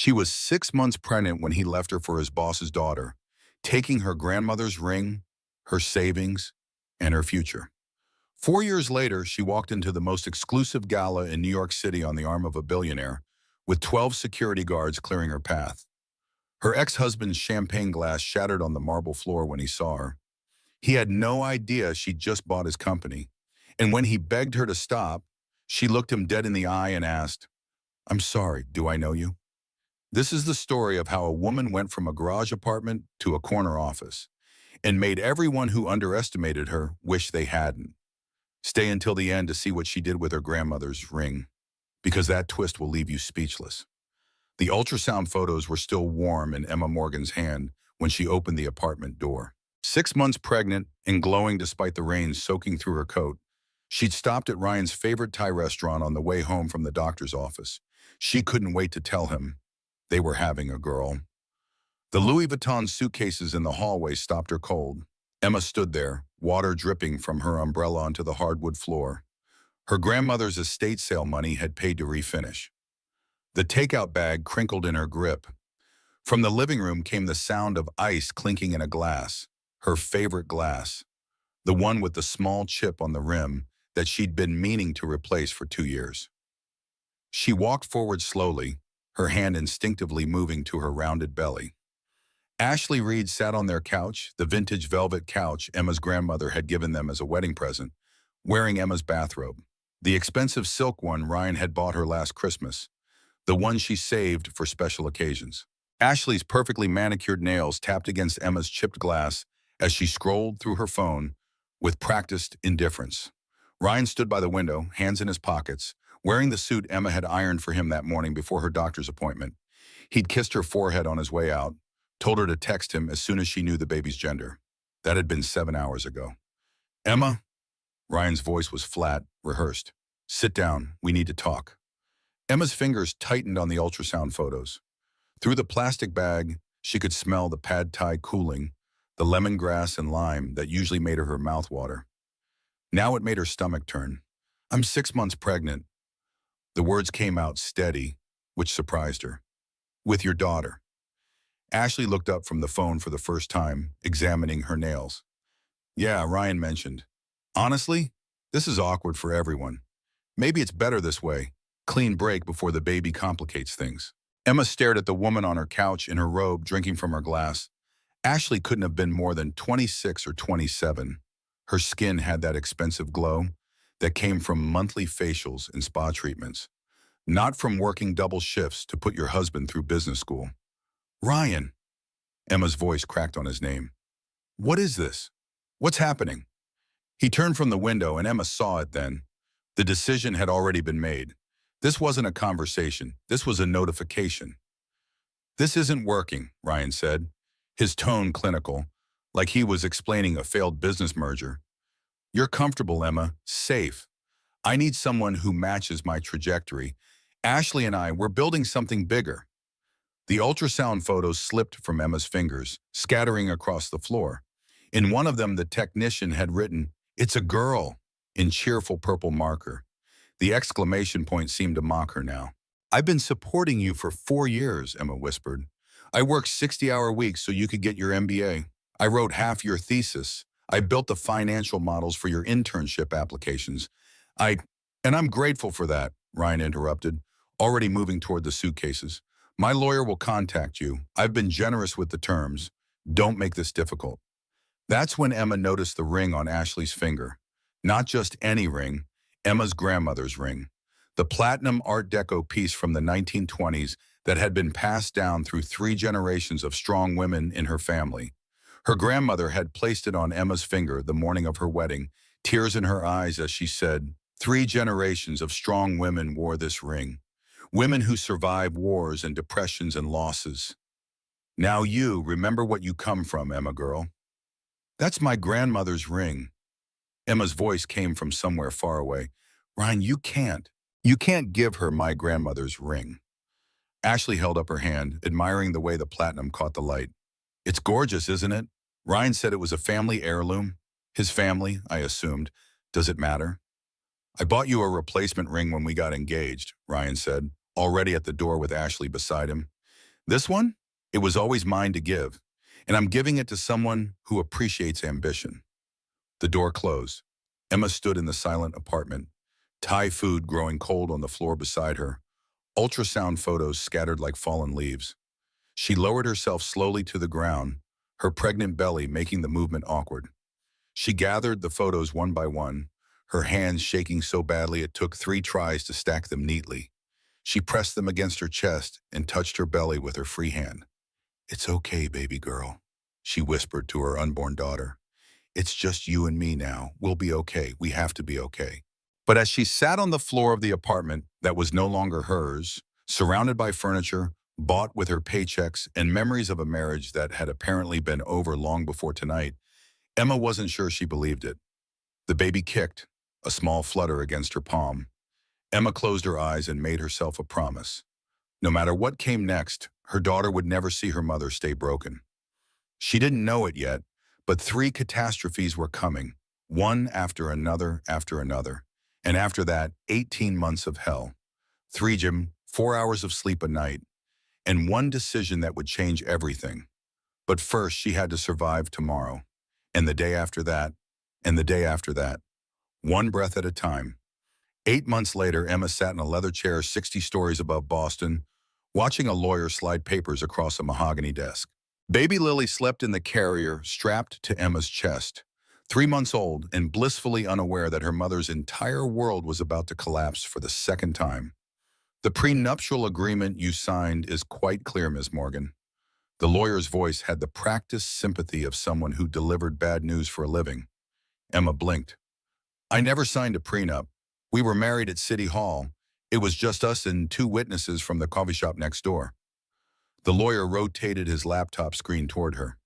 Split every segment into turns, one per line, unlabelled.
She was 6 months pregnant when he left her for his boss's daughter, taking her grandmother's ring, her savings, and her future. 4 years later, she walked into the most exclusive gala in New York City on the arm of a billionaire, with 12 security guards clearing her path. Her ex-husband's champagne glass shattered on the marble floor when he saw her. He had no idea she'd just bought his company, and when he begged her to stop, she looked him dead in the eye and asked, "I'm sorry, do I know you?" This is the story of how a woman went from a garage apartment to a corner office and made everyone who underestimated her wish they hadn't. Stay until the end to see what she did with her grandmother's ring, because that twist will leave you speechless. The ultrasound photos were still warm in Emma Morgan's hand when she opened the apartment door. 6 months pregnant and glowing despite the rain soaking through her coat, she'd stopped at Ryan's favorite Thai restaurant on the way home from the doctor's office. She couldn't wait to tell him they were having a girl. The Louis Vuitton suitcases in the hallway stopped her cold. Emma stood there, water dripping from her umbrella onto the hardwood floor. Her grandmother's estate sale money had paid to refinish. The takeout bag crinkled in her grip. From the living room came the sound of ice clinking in a glass, her favorite glass, the one with the small chip on the rim that she'd been meaning to replace for 2 years. She walked forward slowly, her hand instinctively moving to her rounded belly. Ashley Reed sat on their couch, the vintage velvet couch Emma's grandmother had given them as a wedding present, wearing Emma's bathrobe, the expensive silk one Ryan had bought her last Christmas, the one she saved for special occasions. Ashley's perfectly manicured nails tapped against Emma's chipped glass as she scrolled through her phone with practiced indifference. Ryan stood by the window, hands in his pockets, wearing the suit Emma had ironed for him that morning before her doctor's appointment. He'd kissed her forehead on his way out, told her to text him as soon as she knew the baby's gender. That had been 7 hours ago. "Emma?" Ryan's voice was flat, rehearsed. "Sit down, we need to talk." Emma's fingers tightened on the ultrasound photos. Through the plastic bag, she could smell the pad thai cooling, the lemongrass and lime that usually made her mouth water. Now it made her stomach turn. "I'm 6 months pregnant." The words came out steady, which surprised her. "With your daughter." Ashley looked up from the phone for the first time, examining her nails. "Yeah, Ryan mentioned. Honestly, this is awkward for everyone. Maybe it's better this way. Clean break before the baby complicates things." Emma stared at the woman on her couch in her robe, drinking from her glass. Ashley couldn't have been more than 26 or 27. Her skin had that expensive glow that came from monthly facials and spa treatments, not from working double shifts to put your husband through business school. "Ryan." Emma's voice cracked on his name. "What is this? What's happening?" He turned from the window and Emma saw it then. The decision had already been made. This wasn't a conversation. This was a notification. "This isn't working," Ryan said, his tone clinical, like he was explaining a failed business merger. "You're comfortable, Emma, safe. I need someone who matches my trajectory. Ashley and I, we're building something bigger." The ultrasound photos slipped from Emma's fingers, scattering across the floor. In one of them, the technician had written, "It's a girl," in cheerful purple marker. The exclamation point seemed to mock her now. "I've been supporting you for 4 years, Emma whispered. "I worked 60-hour weeks so you could get your MBA. I wrote half your thesis. I built the financial models for your internship applications. And I'm grateful for that," Ryan interrupted, already moving toward the suitcases. "My lawyer will contact you. I've been generous with the terms. Don't make this difficult." That's when Emma noticed the ring on Ashley's finger. Not just any ring, Emma's grandmother's ring. The platinum Art Deco piece from the 1920s that had been passed down through 3 generations of strong women in her family. Her grandmother had placed it on Emma's finger the morning of her wedding, tears in her eyes as she said, 3 generations of strong women wore this ring. Women who survived wars and depressions and losses. Now you remember what you come from, Emma girl. That's my grandmother's ring. Emma's voice came from somewhere far away. Ryan, you can't give her my grandmother's ring. Ashley held up her hand, admiring the way the platinum caught the light. It's gorgeous, isn't it? Ryan said it was a family heirloom. His family, I assumed. Does it matter? I bought you a replacement ring when we got engaged, Ryan said, already at the door with Ashley beside him. This one? It was always mine to give, and I'm giving it to someone who appreciates ambition. The door closed. Emma stood in the silent apartment, Thai food growing cold on the floor beside her, ultrasound photos scattered like fallen leaves. She lowered herself slowly to the ground, her pregnant belly making the movement awkward. She gathered the photos one by one, her hands shaking so badly it took 3 tries to stack them neatly. She pressed them against her chest and touched her belly with her free hand. "It's okay, baby girl," she whispered to her unborn daughter. "It's just you and me now. We'll be okay. We have to be okay." But as she sat on the floor of the apartment that was no longer hers, surrounded by furniture, bought with her paychecks, and memories of a marriage that had apparently been over long before tonight, Emma wasn't sure she believed it. The baby kicked, a small flutter against her palm. Emma closed her eyes and made herself a promise. No matter what came next, her daughter would never see her mother stay broken. She didn't know it yet, but 3 catastrophes were coming, one after another after another. And after that, 18 months of hell. 3 gym, 4 hours of sleep a night, and one decision that would change everything. But first, she had to survive tomorrow, and the day after that, and the day after that, one breath at a time. 8 months later, Emma sat in a leather chair 60 stories above Boston, watching a lawyer slide papers across a mahogany desk. Baby Lily slept in the carrier, strapped to Emma's chest, 3 months old and blissfully unaware that her mother's entire world was about to collapse for the second time. "The prenuptial agreement you signed is quite clear, Ms. Morgan." The lawyer's voice had the practiced sympathy of someone who delivered bad news for a living. Emma blinked. "I never signed a prenup. We were married at City Hall. It was just us and 2 witnesses from the coffee shop next door." The lawyer rotated his laptop screen toward her.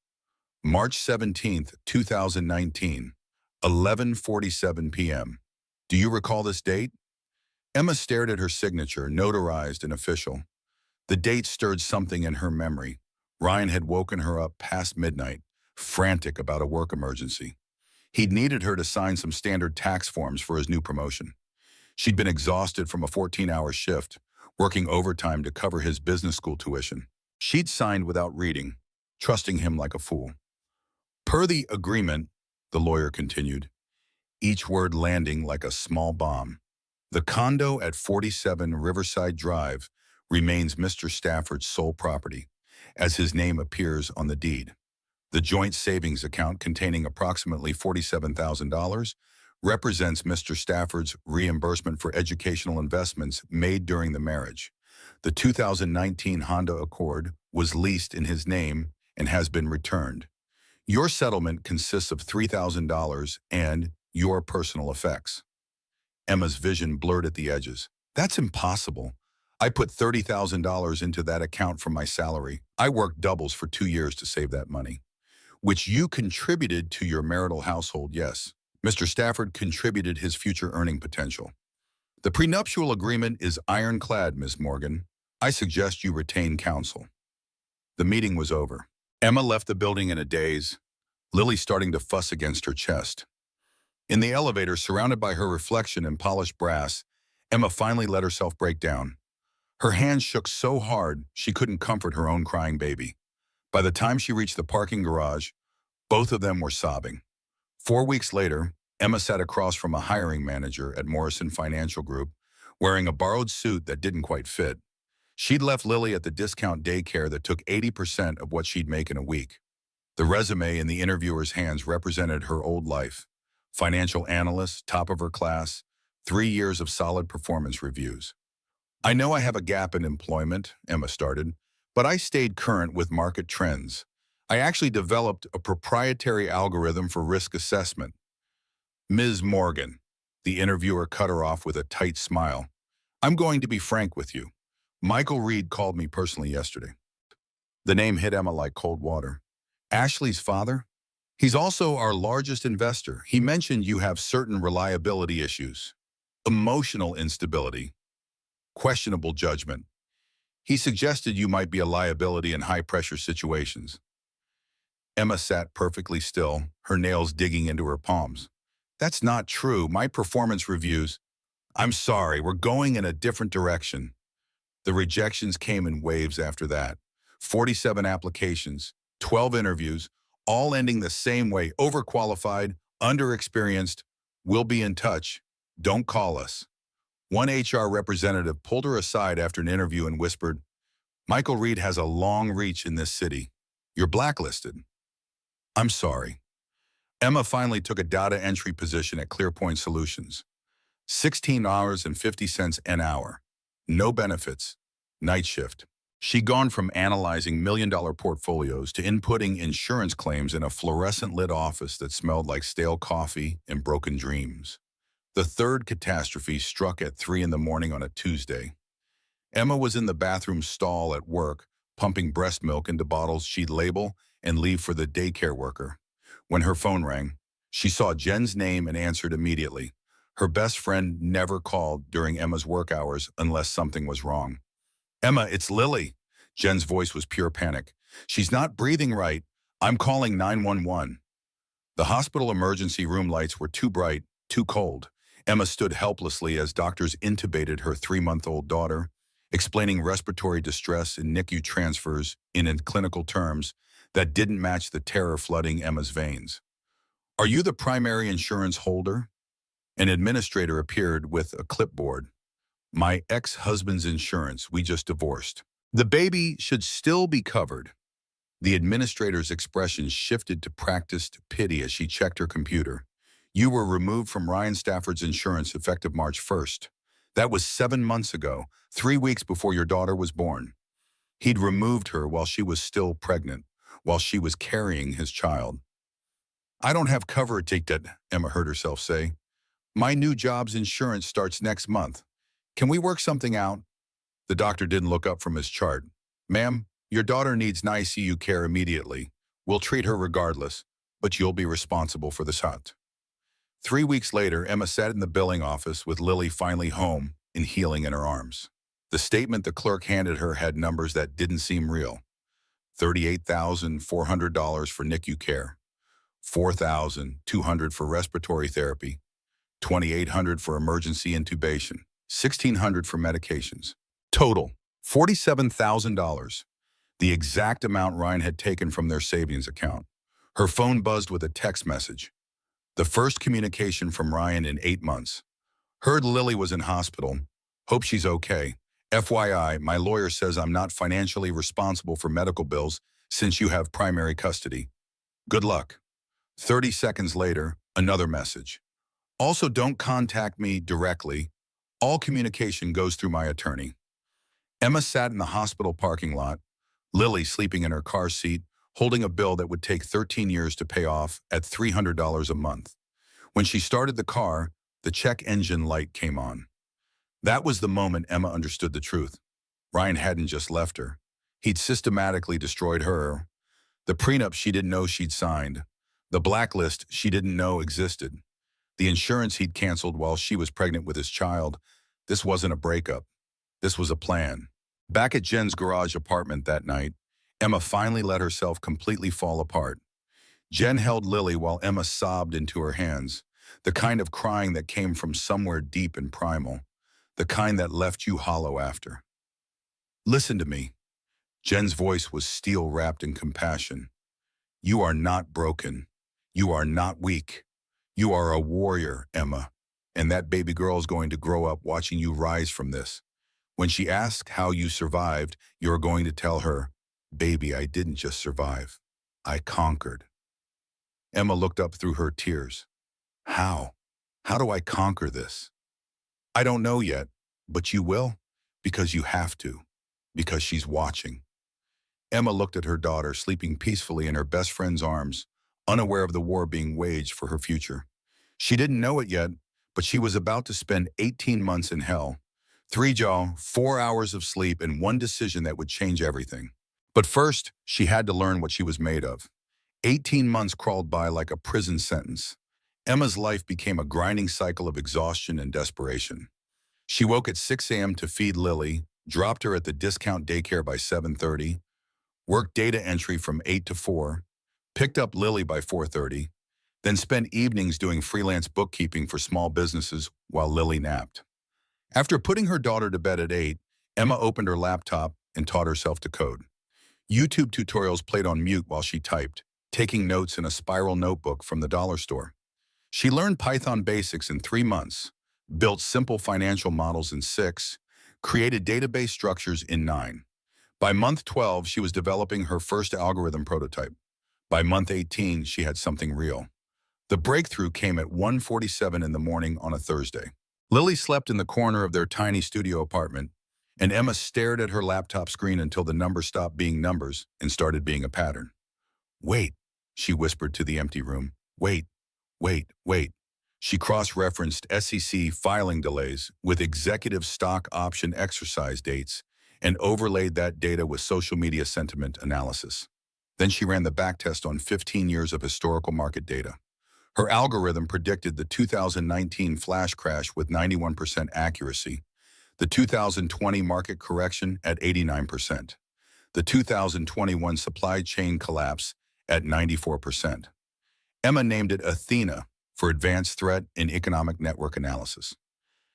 March 17th, 2019, 11:47 p.m. "Do you recall this date?" Emma stared at her signature, notarized and official. The date stirred something in her memory. Ryan had woken her up past midnight, frantic about a work emergency. He'd needed her to sign some standard tax forms for his new promotion. She'd been exhausted from a 14-hour shift, working overtime to cover his business school tuition. She'd signed without reading, trusting him like a fool. "Per the agreement," the lawyer continued, each word landing like a small bomb, "the condo at 47 Riverside Drive remains Mr. Stafford's sole property, as his name appears on the deed. The joint savings account containing approximately $47,000 represents Mr. Stafford's reimbursement for educational investments made during the marriage. The 2019 Honda Accord was leased in his name and has been returned. Your settlement consists of $3,000 and your personal effects." Emma's vision blurred at the edges. "That's impossible. I put $30,000 into that account from my salary. I worked doubles for 2 years to save that money." "Which you contributed to your marital household, yes. Mr. Stafford contributed his future earning potential. The prenuptial agreement is ironclad, Ms. Morgan. I suggest you retain counsel." The meeting was over. Emma left the building in a daze, Lily starting to fuss against her chest. In the elevator, surrounded by her reflection in polished brass, Emma finally let herself break down. Her hands shook so hard she couldn't comfort her own crying baby. By the time she reached the parking garage, both of them were sobbing. 4 weeks later, Emma sat across from a hiring manager at Morrison Financial Group, wearing a borrowed suit that didn't quite fit. She'd left Lily at the discount daycare that took 80% of what she'd make in a week. The resume in the interviewer's hands represented her old life. Financial analyst, top of her class, 3 years of solid performance reviews. "I know I have a gap in employment," Emma started, "but I stayed current with market trends. I actually developed a proprietary algorithm for risk assessment." "Ms. Morgan," the interviewer cut her off with a tight smile, "I'm going to be frank with you. Michael Reed called me personally yesterday." The name hit Emma like cold water. "Ashley's father? He's also our largest investor. He mentioned you have certain reliability issues, emotional instability, questionable judgment. He suggested you might be a liability in high-pressure situations." Emma sat perfectly still, her nails digging into her palms. "That's not true. My performance reviews—" "I'm sorry, we're going in a different direction." The rejections came in waves after that. 47 applications, 12 interviews, all ending the same way: overqualified, underexperienced, we'll be in touch, don't call us. One HR representative pulled her aside after an interview and whispered, "Michael Reed has a long reach in this city. You're blacklisted." "I'm sorry." Emma finally took a data entry position at ClearPoint Solutions. $16 and 50 cents an hour. No benefits. Night shift. She'd gone from analyzing million-dollar portfolios to inputting insurance claims in a fluorescent-lit office that smelled like stale coffee and broken dreams. The third catastrophe struck at 3 in the morning on a Tuesday. Emma was in the bathroom stall at work, pumping breast milk into bottles she'd label and leave for the daycare worker. When her phone rang, she saw Jen's name and answered immediately. Her best friend never called during Emma's work hours unless something was wrong. "Emma, it's Lily." Jen's voice was pure panic. "She's not breathing right. I'm calling 911. The hospital emergency room lights were too bright, too cold. Emma stood helplessly as doctors intubated her 3-month-old daughter, explaining respiratory distress and NICU transfers in clinical terms that didn't match the terror flooding Emma's veins. "Are you the primary insurance holder?" An administrator appeared with a clipboard. "My ex-husband's insurance, we just divorced. The baby should still be covered." The administrator's expression shifted to practiced pity as she checked her computer. "You were removed from Ryan Stafford's insurance effective March 1st. That was 7 months ago, 3 weeks before your daughter was born. He'd removed her while she was still pregnant, while she was carrying his child." "I don't have coverage," Emma heard herself say. "My new job's insurance starts next month. Can we work something out?" The doctor didn't look up from his chart. "Ma'am, your daughter needs ICU care immediately. We'll treat her regardless, but you'll be responsible for the shot." 3 weeks later, Emma sat in the billing office with Lily finally home and healing in her arms. The statement the clerk handed her had numbers that didn't seem real. $38,400 for NICU care, $4,200 for respiratory therapy, $2,800 for emergency intubation, $1,600 for medications. Total, $47,000, the exact amount Ryan had taken from their savings account. Her phone buzzed with a text message. The first communication from Ryan in 8 months. "Heard Lily was in hospital. Hope she's okay. FYI, my lawyer says I'm not financially responsible for medical bills since you have primary custody. Good luck." 30 seconds later, another message. "Also, don't contact me directly. All communication goes through my attorney." Emma sat in the hospital parking lot, Lily sleeping in her car seat, holding a bill that would take 13 years to pay off at $300 a month. When she started the car, the check engine light came on. That was the moment Emma understood the truth. Ryan hadn't just left her. He'd systematically destroyed her. The prenup she didn't know she'd signed. The blacklist she didn't know existed. The insurance he'd canceled while she was pregnant with his child. This wasn't a breakup. This was a plan. Back at Jen's garage apartment that night, Emma finally let herself completely fall apart. Jen held Lily while Emma sobbed into her hands, the kind of crying that came from somewhere deep and primal, the kind that left you hollow after. "Listen to me." Jen's voice was steel-wrapped in compassion. "You are not broken. You are not weak. You are a warrior, Emma, and that baby girl is going to grow up watching you rise from this. When she asks how you survived, you're going to tell her, 'Baby, I didn't just survive. I conquered.'" Emma looked up through her tears. "How? How do I conquer this?" "I don't know yet, but you will, because you have to, because she's watching." Emma looked at her daughter sleeping peacefully in her best friend's arms, unaware of the war being waged for her future. She didn't know it yet, but she was about to spend 18 months in hell. 4 hours of sleep, and one decision that would change everything. But first, she had to learn what she was made of. 18 months crawled by like a prison sentence. Emma's life became a grinding cycle of exhaustion and desperation. She woke at 6 a.m. to feed Lily, dropped her at the discount daycare by 7:30, worked data entry from 8 to 4, picked up Lily by 4:30, then spent evenings doing freelance bookkeeping for small businesses while Lily napped. After putting her daughter to bed at 8, Emma opened her laptop and taught herself to code. YouTube tutorials played on mute while she typed, taking notes in a spiral notebook from the dollar store. She learned Python basics in 3 months, built simple financial models in 6, created database structures in 9. By month 12, she was developing her first algorithm prototype. By month 18, she had something real. The breakthrough came at 1:47 in the morning on a Thursday. Lily slept in the corner of their tiny studio apartment, and Emma stared at her laptop screen until the numbers stopped being numbers and started being a pattern. "Wait," she whispered to the empty room. "Wait, wait, wait." She cross-referenced SEC filing delays with executive stock option exercise dates and overlaid that data with social media sentiment analysis. Then she ran the backtest on 15 years of historical market data. Her algorithm predicted the 2019 flash crash with 91% accuracy, the 2020 market correction at 89%, the 2021 supply chain collapse at 94%. Emma named it Athena for advanced threat and economic network analysis.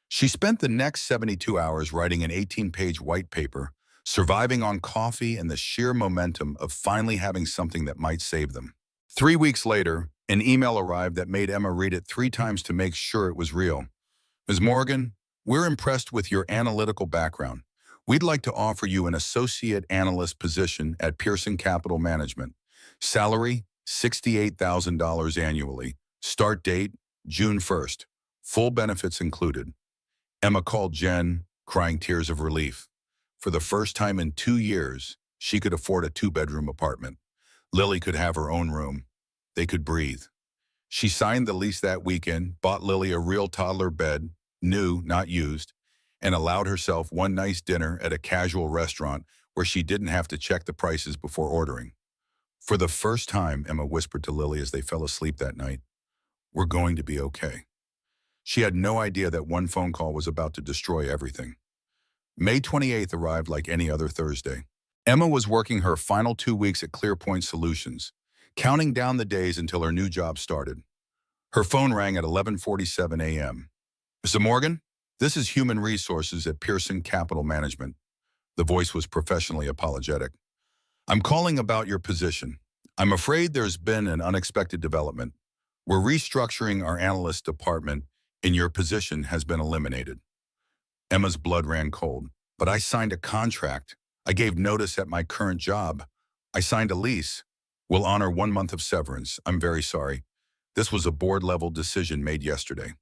She spent the next 72 hours writing an 18-page white paper, surviving on coffee and the sheer momentum of finally having something that might save them. 3 weeks later, an email arrived that made Emma read it 3 times to make sure it was real. "Ms. Morgan, we're impressed with your analytical background. We'd like to offer you an associate analyst position at Pearson Capital Management. Salary, $68,000 annually. Start date, June 1st. Full benefits included." Emma called Jen, crying tears of relief. For the first time in 2 years, she could afford a 2-bedroom apartment. Lily could have her own room. They could breathe. She signed the lease that weekend, bought Lily a real toddler bed, new, not used, and allowed herself one nice dinner at a casual restaurant where she didn't have to check the prices before ordering. For the first time, Emma whispered to Lily as they fell asleep that night, "We're going to be okay." She had no idea that one phone call was about to destroy everything. May 28th arrived like any other Thursday. Emma was working her final 2 weeks at ClearPoint Solutions, counting down the days until her new job started. Her phone rang at 11:47 a.m. "Mr. Morgan, this is Human Resources at Pearson Capital Management." The voice was professionally apologetic. "I'm calling about your position. I'm afraid there's been an unexpected development. We're restructuring our analyst department, and your position has been eliminated." Emma's blood ran cold. "But I signed a contract. I gave notice at my current job. I signed a lease. We'll honor 1 month of severance. I'm very sorry. This was a board-level decision made yesterday."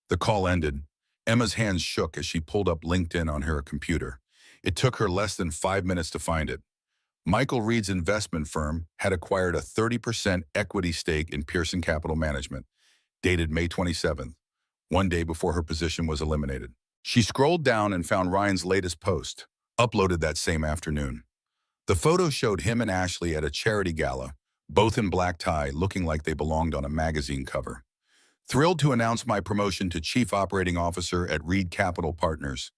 The call ended. Emma's hands shook as she pulled up LinkedIn on her computer. It took her less than 5 minutes to find it. Michael Reed's investment firm had acquired a 30% equity stake in Pearson Capital Management, dated May 27th, 1 day before her position was eliminated. She scrolled down and found Ryan's latest post, uploaded that same afternoon. The photo showed him and Ashley at a charity gala, both in black tie, looking like they belonged on a magazine cover. "Thrilled to announce my promotion to Chief Operating Officer at Reed Capital Partners.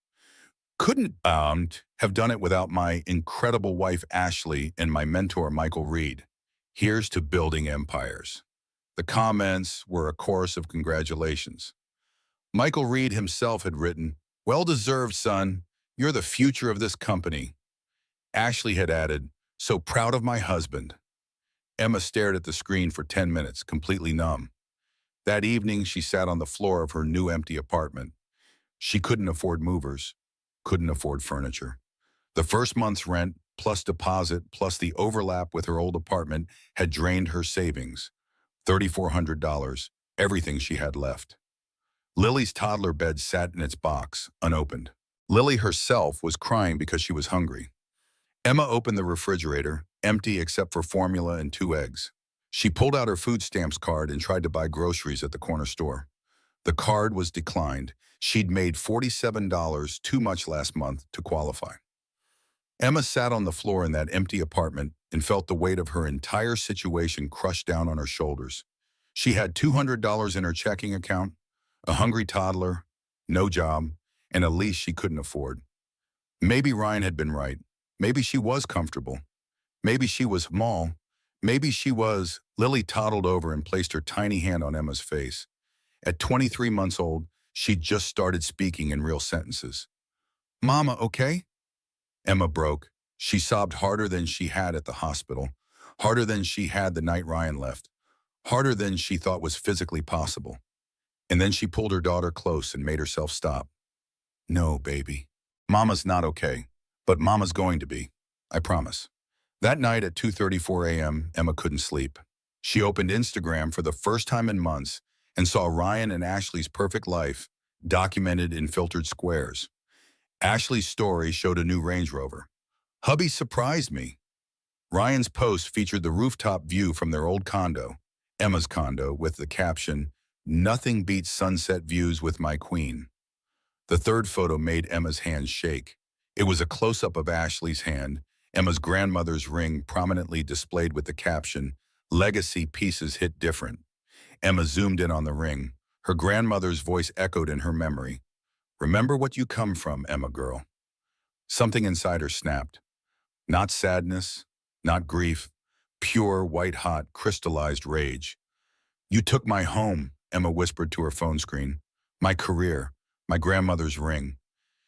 Couldn't have done it without my incredible wife Ashley and my mentor Michael Reed. Here's to building empires." The comments were a chorus of congratulations. Michael Reed himself had written, "Well deserved, son. You're the future of this company." Ashley had added, "So proud of my husband." Emma stared at the screen for 10 minutes, completely numb. That evening, she sat on the floor of her new empty apartment. She couldn't afford movers, couldn't afford furniture. The first month's rent, plus deposit, plus the overlap with her old apartment had drained her savings. $3,400, everything she had left. Lily's toddler bed sat in its box, unopened. Lily herself was crying because she was hungry. Emma opened the refrigerator, empty except for formula and 2 eggs. She pulled out her food stamps card and tried to buy groceries at the corner store. The card was declined. She'd made $47 too much last month to qualify. Emma sat on the floor in that empty apartment and felt the weight of her entire situation crushed down on her shoulders. She had $200 in her checking account, a hungry toddler, no job, and a lease she couldn't afford. Maybe Ryan had been right. Maybe she was comfortable. Maybe she was small. Maybe she was. Lily toddled over and placed her tiny hand on Emma's face. At 23 months old, she'd just started speaking in real sentences. "Mama, okay?" Emma broke. She sobbed harder than she had at the hospital, harder than she had the night Ryan left, harder than she thought was physically possible. And then she pulled her daughter close and made herself stop. No, baby. Mama's not okay, but Mama's going to be. I promise. That night at 2:34 a.m., Emma couldn't sleep. She opened Instagram for the first time in months and saw Ryan and Ashley's perfect life documented in filtered squares. Ashley's story showed a new Range Rover. Hubby surprised me. Ryan's post featured the rooftop view from their old condo, Emma's condo, with the caption, "Nothing beats sunset views with my queen." The third photo made Emma's hands shake. It was a close-up of Ashley's hand, Emma's grandmother's ring prominently displayed with the caption, "Legacy pieces hit different." Emma zoomed in on the ring. Her grandmother's voice echoed in her memory. "Remember what you come from, Emma girl." Something inside her snapped. Not sadness, not grief, pure, white-hot, crystallized rage. "You took my home," Emma whispered to her phone screen. "My career, my grandmother's ring.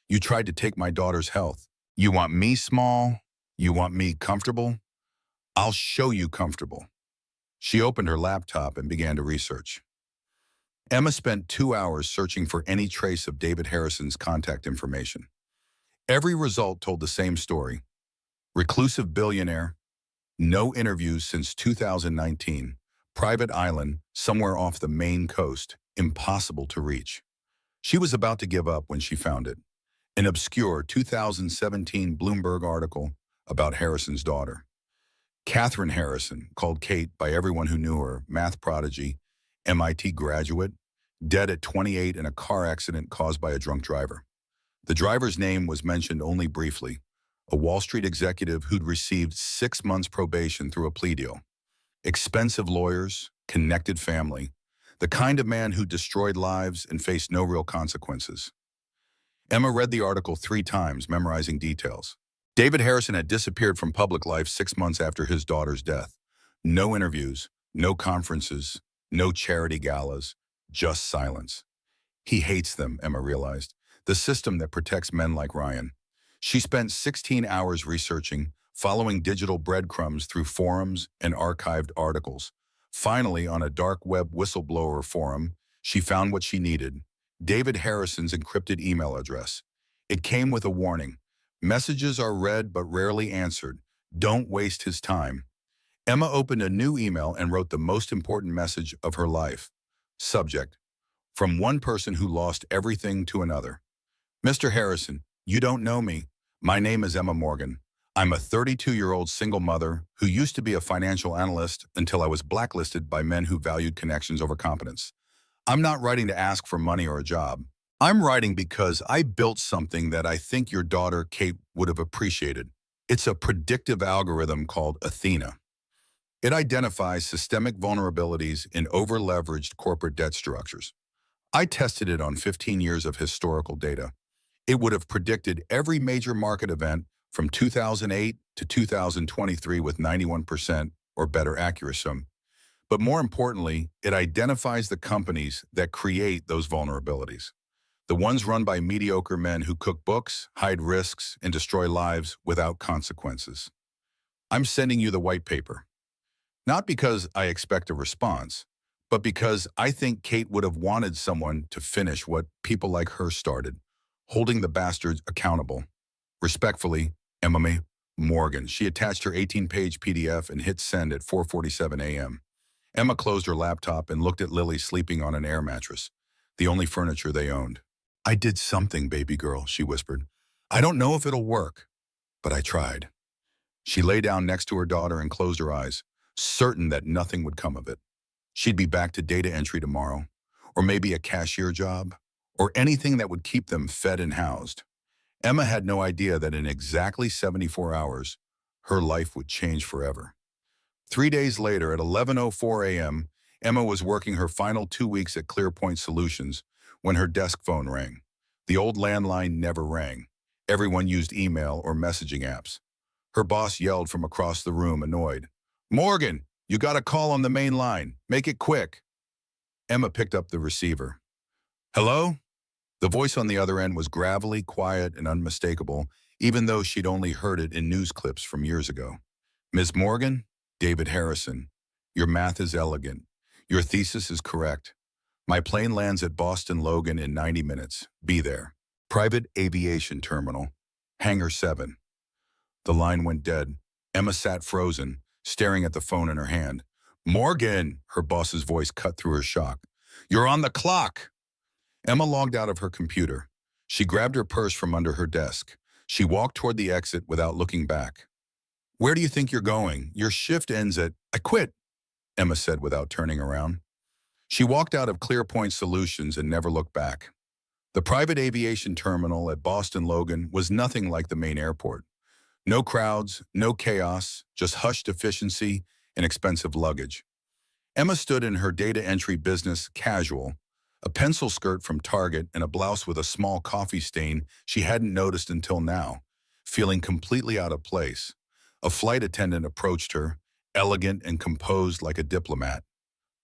You tried to take my daughter's health. You want me small? You want me comfortable? I'll show you comfortable." She opened her laptop and began to research. Emma spent 2 hours searching for any trace of David Harrison's contact information. Every result told the same story. Reclusive billionaire, no interviews since 2019, private island somewhere off the Maine coast, impossible to reach. She was about to give up when she found it. An obscure 2017 Bloomberg article about Harrison's daughter. Catherine Harrison, called Kate by everyone who knew her, math prodigy, MIT graduate, dead at 28 in a car accident caused by a drunk driver. The driver's name was mentioned only briefly, a Wall Street executive who'd received 6 months probation through a plea deal. Expensive lawyers, connected family, the kind of man who destroyed lives and faced no real consequences. Emma read the article 3 times, memorizing details. David Harrison had disappeared from public life 6 months after his daughter's death. No interviews, no conferences, no charity galas, just silence. He hates them, Emma realized, the system that protects men like Ryan. She spent 16 hours researching, following digital breadcrumbs through forums and archived articles. Finally, on a dark web whistleblower forum, she found what she needed: David Harrison's encrypted email address. It came with a warning. Messages are read but rarely answered. Don't waste his time. Emma opened a new email and wrote the most important message of her life. Subject: from one person who lost everything to another. Mr. Harrison, you don't know me. My name is Emma Morgan. I'm a 32-year-old single mother who used to be a financial analyst until I was blacklisted by men who valued connections over competence. I'm not writing to ask for money or a job. I'm writing because I built something that I think your daughter, Kate, would have appreciated. It's a predictive algorithm called Athena. It identifies systemic vulnerabilities in over-leveraged corporate debt structures. I tested it on 15 years of historical data. It would have predicted every major market event from 2008 to 2023 with 91% or better accuracy. But more importantly, it identifies the companies that create those vulnerabilities. The ones run by mediocre men who cook books, hide risks, and destroy lives without consequences. I'm sending you the white paper. Not because I expect a response, but because I think Kate would have wanted someone to finish what people like her started, holding the bastards accountable. Respectfully, Emma Morgan. She attached her 18-page PDF and hit send at 4:47 a.m. Emma closed her laptop and looked at Lily sleeping on an air mattress, the only furniture they owned. I did something, baby girl, she whispered. I don't know if it'll work, but I tried. She lay down next to her daughter and closed her eyes, certain that nothing would come of it. She'd be back to data entry tomorrow, or maybe a cashier job, or anything that would keep them fed and housed. Emma had no idea that in exactly 74 hours, her life would change forever. 3 days later, at 11:04 a.m., Emma was working her final 2 weeks at ClearPoint Solutions when her desk phone rang. The old landline never rang. Everyone used email or messaging apps. Her boss yelled from across the room, annoyed. Morgan, you got a call on the main line. Make it quick. Emma picked up the receiver. Hello? The voice on the other end was gravelly, quiet, and unmistakable. even though she'd only heard it in news clips from years ago. Ms. Morgan, David Harrison, your math is elegant. Your thesis is correct. My plane lands at Boston Logan in 90 minutes. Be there. Private Aviation Terminal, Hangar 7. The line went dead. Emma sat frozen, staring at the phone in her hand. Morgan, her boss's voice cut through her shock. You're on the clock. Emma logged out of her computer. She grabbed her purse from under her desk. She walked toward the exit without looking back. Where do you think you're going? Your shift ends at... I quit, Emma said without turning around. She walked out of ClearPoint Solutions and never looked back. The private aviation terminal at Boston Logan was nothing like the main airport. No crowds, no chaos, just hushed efficiency and expensive luggage. Emma stood in her data entry business casual, a pencil skirt from Target and a blouse with a small coffee stain she hadn't noticed until now, feeling completely out of place. A flight attendant approached her, elegant and composed like a diplomat.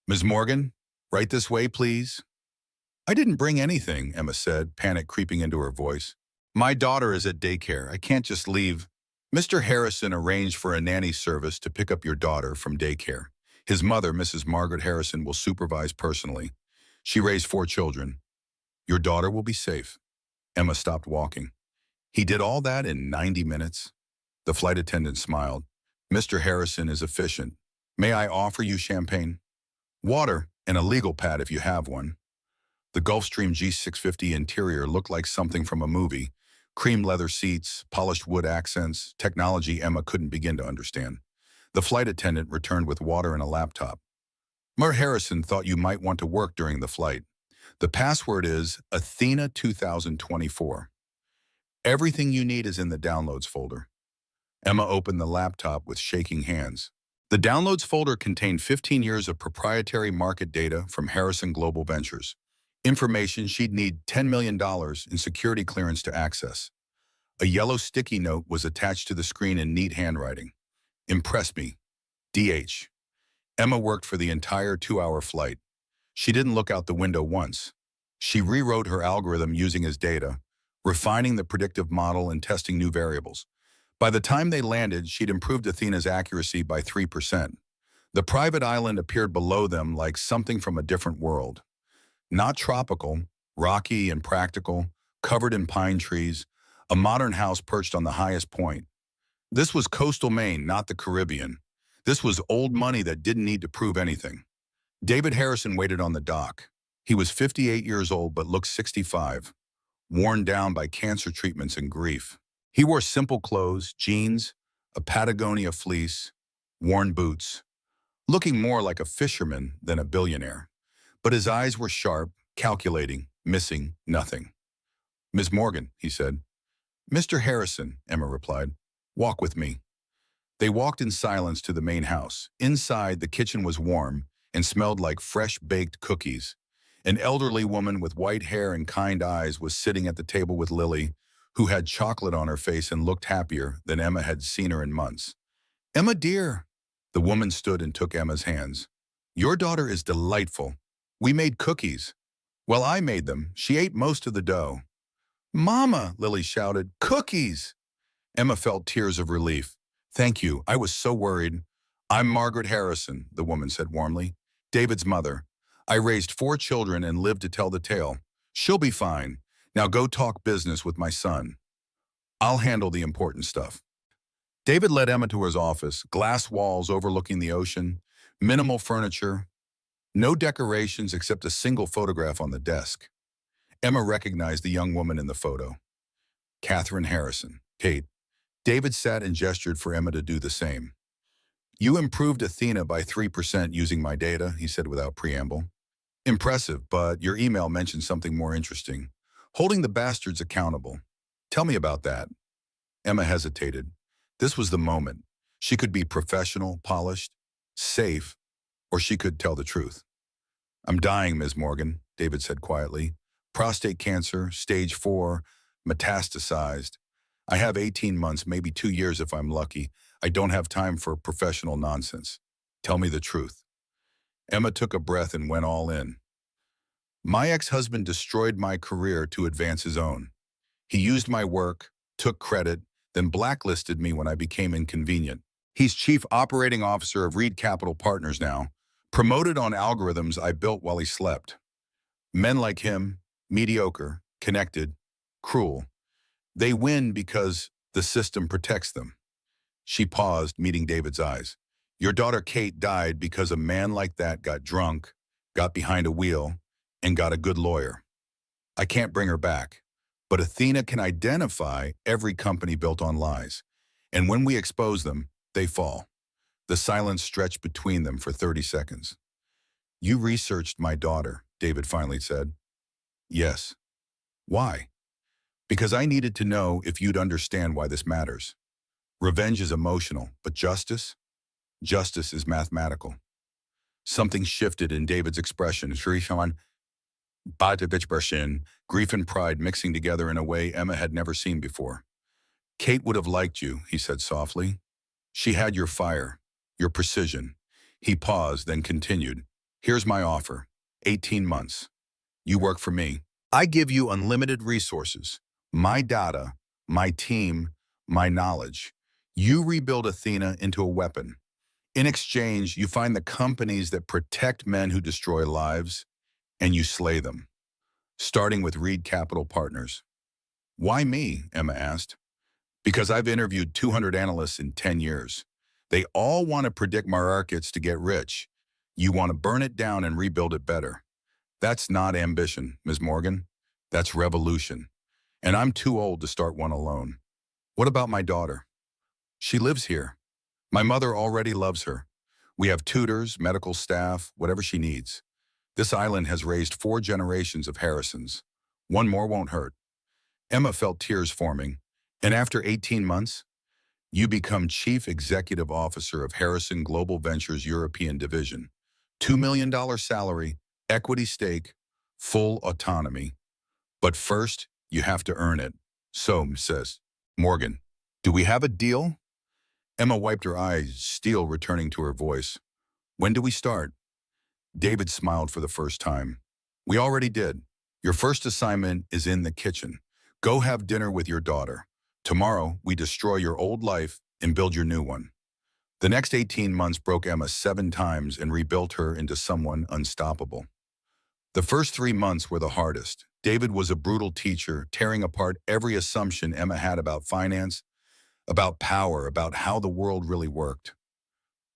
Ms. Morgan, right this way, please. I didn't bring anything, Emma said, panic creeping into her voice. My daughter is at daycare. I can't just leave. Mr. Harrison arranged for a nanny service to pick up your daughter from daycare. His mother, Mrs. Margaret Harrison, will supervise personally. She raised 4 children. Your daughter will be safe. Emma stopped walking. He did all that in 90 minutes? The flight attendant smiled. Mr. Harrison is efficient. May I offer you champagne? Water and a legal pad if you have one. The Gulfstream G650 interior looked like something from a movie. Cream leather seats, polished wood accents, technology Emma couldn't begin to understand. The flight attendant returned with water and a laptop. Mr. Harrison thought you might want to work during the flight. The password is Athena 2024. Everything you need is in the downloads folder. Emma opened the laptop with shaking hands. The downloads folder contained 15 years of proprietary market data from Harrison Global Ventures. Information she'd need $10 million in security clearance to access. A yellow sticky note was attached to the screen in neat handwriting. Impress me. DH. Emma worked for the entire 2-hour flight. She didn't look out the window once. She rewrote her algorithm using his data, refining the predictive model and testing new variables. By the time they landed, she'd improved Athena's accuracy by 3%. The private island appeared below them like something from a different world. Not tropical, rocky and practical, covered in pine trees, a modern house perched on the highest point. This was coastal Maine, not the Caribbean. This was old money that didn't need to prove anything. David Harrison waited on the dock. He was 58 years old but looked 65, worn down by cancer treatments and grief. He wore simple clothes, jeans, a Patagonia fleece, worn boots, looking more like a fisherman than a billionaire. But his eyes were sharp, calculating, missing nothing. Ms. Morgan, he said. Mr. Harrison, Emma replied. Walk with me. They walked in silence to the main house. Inside, the kitchen was warm and smelled like fresh-baked cookies. An elderly woman with white hair and kind eyes was sitting at the table with Lily, who had chocolate on her face and looked happier than Emma had seen her in months. Emma, dear. The woman stood and took Emma's hands. Your daughter is delightful. We made cookies. Well, I made them. She ate most of the dough. Mama, Lily shouted, cookies! Emma felt tears of relief. Thank you. I was so worried. I'm Margaret Harrison, the woman said warmly. David's mother. I raised 4 children and lived to tell the tale. She'll be fine. Now go talk business with my son. I'll handle the important stuff. David led Emma to his office, glass walls overlooking the ocean, minimal furniture, no decorations except a single photograph on the desk. Emma recognized the young woman in the photo. Catherine Harrison. Kate. David sat and gestured for Emma to do the same. You improved Athena by 3% using my data, he said without preamble. Impressive, but your email mentioned something more interesting. Holding the bastards accountable. Tell me about that. Emma hesitated. This was the moment. She could be professional, polished, safe, or she could tell the truth. I'm dying, Ms. Morgan, David said quietly. Prostate cancer, stage 4, metastasized. I have 18 months, maybe 2 years if I'm lucky. I don't have time for professional nonsense. Tell me the truth. Emma took a breath and went all in. My ex-husband destroyed my career to advance his own. He used my work, took credit, then blacklisted me when I became inconvenient. He's chief operating officer of Reed Capital Partners now, promoted on algorithms I built while he slept. Men like him, mediocre, connected, cruel, they win because the system protects them. She paused, meeting David's eyes. Your daughter Kate died because a man like that got drunk, got behind a wheel, and got a good lawyer. I can't bring her back. But Athena can identify every company built on lies. And when we expose them, they fall. The silence stretched between them for 30 seconds. You researched my daughter, David finally said. Yes. Why? Because I needed to know if you'd understand why this matters. Revenge is emotional, but justice? Justice is mathematical. Something shifted in David's expression. Grief and pride mixing together in a way Emma had never seen before. Kate would have liked you, he said softly. She had your fire, your precision. He paused, then continued. Here's my offer. 18 months. You work for me. I give you unlimited resources. My data, my team, my knowledge. You rebuild Athena into a weapon. In exchange, you find the companies that protect men who destroy lives, and you slay them. Starting with Reed Capital Partners. Why me? Emma asked. Because I've interviewed 200 analysts in 10 years. They all want to predict markets to get rich. You want to burn it down and rebuild it better. That's not ambition, Ms. Morgan. That's revolution. And I'm too old to start one alone. What about my daughter? She lives here. My mother already loves her. We have tutors, medical staff, whatever she needs. This island has raised 4 generations of Harrisons. One more won't hurt. Emma felt tears forming. And after 18 months, you become Chief Executive Officer of Harrison Global Ventures European Division. $2 million salary, equity stake, full autonomy. But first, you have to earn it. So, says Morgan, do we have a deal? Emma wiped her eyes, steel returning to her voice. When do we start? David smiled for the first time. We already did. Your first assignment is in the kitchen. Go have dinner with your daughter. Tomorrow, we destroy your old life and build your new one. The next 18 months broke Emma 7 times and rebuilt her into someone unstoppable. The first 3 months were the hardest. David was a brutal teacher, tearing apart every assumption Emma had about finance, about power, about how the world really worked.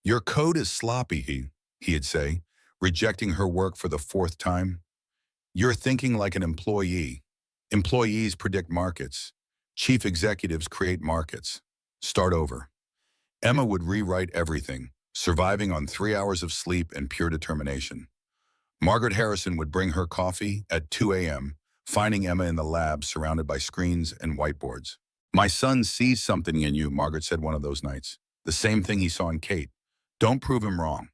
Your code is sloppy, he'd say, rejecting her work for the 4th time. You're thinking like an employee. Employees predict markets. Chief executives create markets. Start over. Emma would rewrite everything, surviving on 3 hours of sleep and pure determination. Margaret Harrison would bring her coffee at 2 a.m., finding Emma in the lab surrounded by screens and whiteboards. My son sees something in you, Margaret said one of those nights. The same thing he saw in Kate. Don't prove him wrong.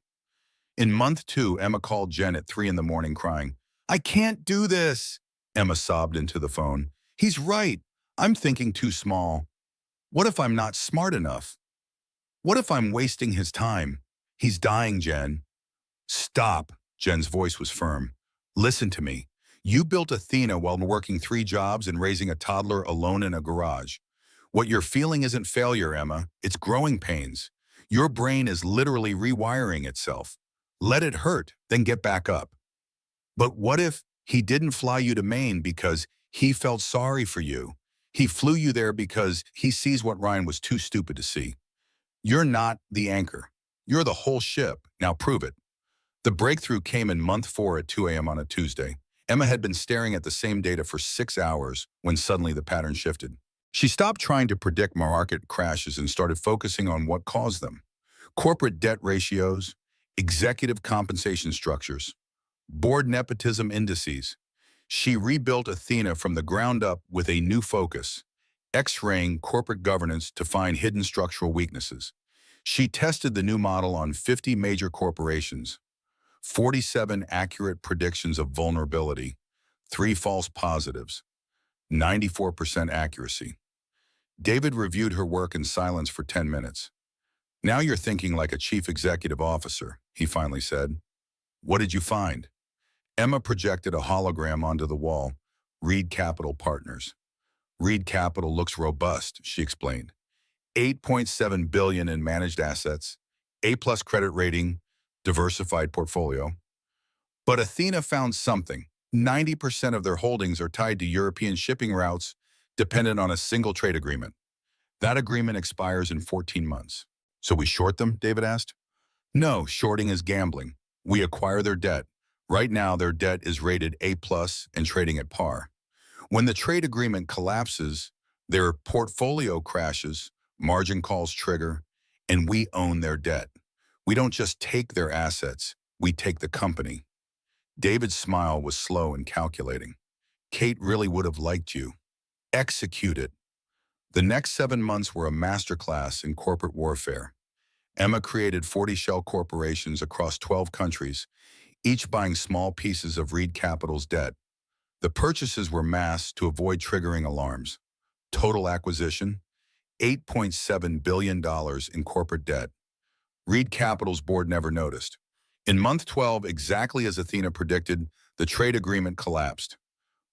In month 2, Emma called Jen at 3 in the morning crying, I can't do this. Emma sobbed into the phone. He's right. I'm thinking too small. What if I'm not smart enough? What if I'm wasting his time? He's dying, Jen. Stop. Jen's voice was firm. Listen to me. You built Athena while working 3 jobs and raising a toddler alone in a garage. What you're feeling isn't failure, Emma. It's growing pains. Your brain is literally rewiring itself. Let it hurt, then get back up. But what if he didn't fly you to Maine because he felt sorry for you? He flew you there because he sees what Ryan was too stupid to see. You're not the anchor. You're the whole ship. Now prove it. The breakthrough came in month 4 at 2 a.m. on a Tuesday. Emma had been staring at the same data for 6 hours when suddenly the pattern shifted. She stopped trying to predict market crashes and started focusing on what caused them. Corporate debt ratios, executive compensation structures, board nepotism indices. She rebuilt Athena from the ground up with a new focus, X-raying corporate governance to find hidden structural weaknesses. She tested the new model on 50 major corporations, 47 accurate predictions of vulnerability, 3 false positives, 94% accuracy. David reviewed her work in silence for 10 minutes. Now you're thinking like a chief executive officer, he finally said. What did you find? Emma projected a hologram onto the wall. Reed Capital Partners. Reed Capital looks robust, she explained. 8.7 billion in managed assets, A-plus credit rating, diversified portfolio. But Athena found something. 90% of their holdings are tied to European shipping routes dependent on a single trade agreement. That agreement expires in 14 months. So we short them, David asked. No, shorting is gambling. We acquire their debt. Right now, their debt is rated A+ and trading at par. When the trade agreement collapses, their portfolio crashes, margin calls trigger, and we own their debt. We don't just take their assets, we take the company. David's smile was slow and calculating. Kate really would have liked you. Execute it. The next 7 months were a masterclass in corporate warfare. Emma created 40 shell corporations across 12 countries, each buying small pieces of Reed Capital's debt. The purchases were massed to avoid triggering alarms. Total acquisition, $8.7 billion in corporate debt. Reed Capital's board never noticed. In month 12, exactly as Athena predicted, the trade agreement collapsed.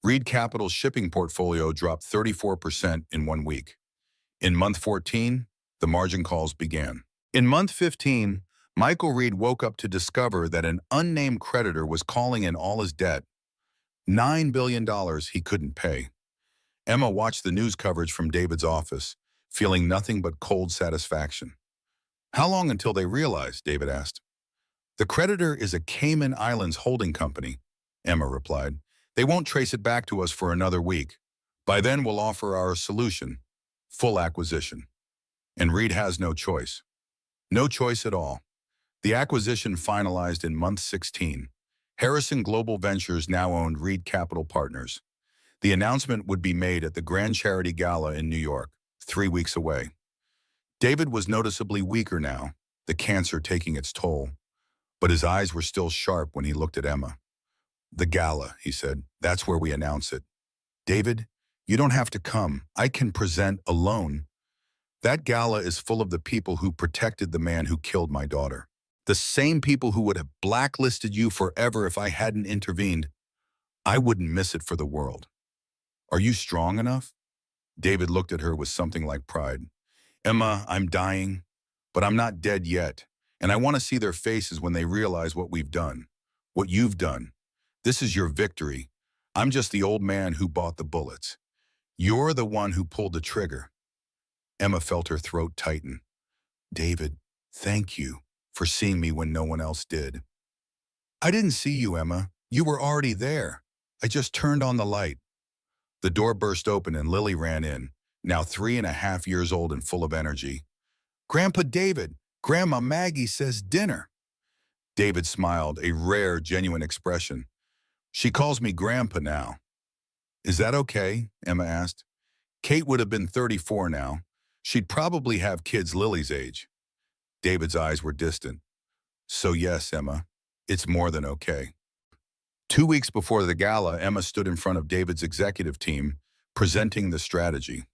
Reed Capital's shipping portfolio dropped 34% in 1 week. In month 14, the margin calls began. In month 15, Michael Reed woke up to discover that an unnamed creditor was calling in all his debt, $9 billion he couldn't pay. Emma watched the news coverage from David's office, feeling nothing but cold satisfaction. How long until they realize? David asked. The creditor is a Cayman Islands holding company, Emma replied. They won't trace it back to us for another week. By then, we'll offer our solution, full acquisition. And Reed has no choice. No choice at all. The acquisition finalized in month 16. Harrison Global Ventures now owned Reed Capital Partners. The announcement would be made at the Grand Charity Gala in New York, 3 weeks away. David was noticeably weaker now, the cancer taking its toll. But his eyes were still sharp when he looked at Emma. The gala, he said, that's where we announce it. David, you don't have to come. I can present alone. That gala is full of the people who protected the man who killed my daughter. The same people who would have blacklisted you forever if I hadn't intervened. I wouldn't miss it for the world. Are you strong enough? David looked at her with something like pride. Emma, I'm dying, but I'm not dead yet. And I want to see their faces when they realize what we've done, what you've done. This is your victory. I'm just the old man who bought the bullets. You're the one who pulled the trigger. Emma felt her throat tighten. David, thank you for seeing me when no one else did. I didn't see you, Emma. You were already there. I just turned on the light. The door burst open and Lily ran in, now 3.5 years old and full of energy. Grandpa David, Grandma Maggie says dinner. David smiled, a rare, genuine expression. She calls me Grandpa now. Is that okay? Emma asked. Kate would have been 34 now. She'd probably have kids Lily's age. David's eyes were distant. So yes, Emma, it's more than okay. 2 weeks before the gala, Emma stood in front of David's executive team, presenting the strategy.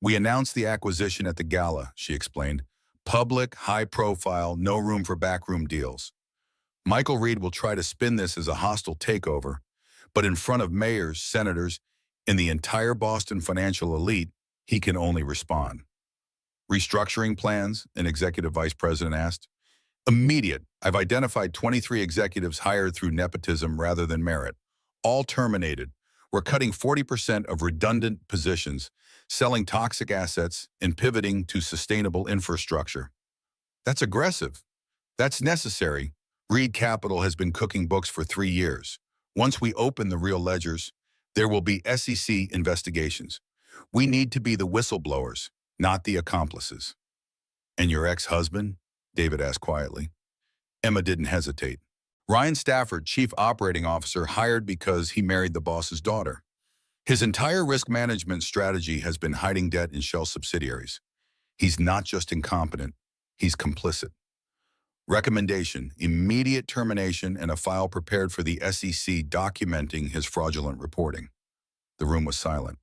We announced the acquisition at the gala, she explained. Public, high profile, no room for backroom deals. Michael Reed will try to spin this as a hostile takeover, but in front of mayors, senators, and the entire Boston financial elite, he can only respond. Restructuring plans? An executive vice president asked. Immediate. I've identified 23 executives hired through nepotism rather than merit. All terminated. We're cutting 40% of redundant positions, selling toxic assets, and pivoting to sustainable infrastructure. That's aggressive. That's necessary. Reed Capital has been cooking books for 3 years. Once we open the real ledgers, there will be SEC investigations. We need to be the whistleblowers, not the accomplices. And your ex-husband? David asked quietly. Emma didn't hesitate. Ryan Stafford, chief operating officer, hired because he married the boss's daughter. His entire risk management strategy has been hiding debt in shell subsidiaries. He's not just incompetent, he's complicit. Recommendation, immediate termination and a file prepared for the SEC documenting his fraudulent reporting. The room was silent.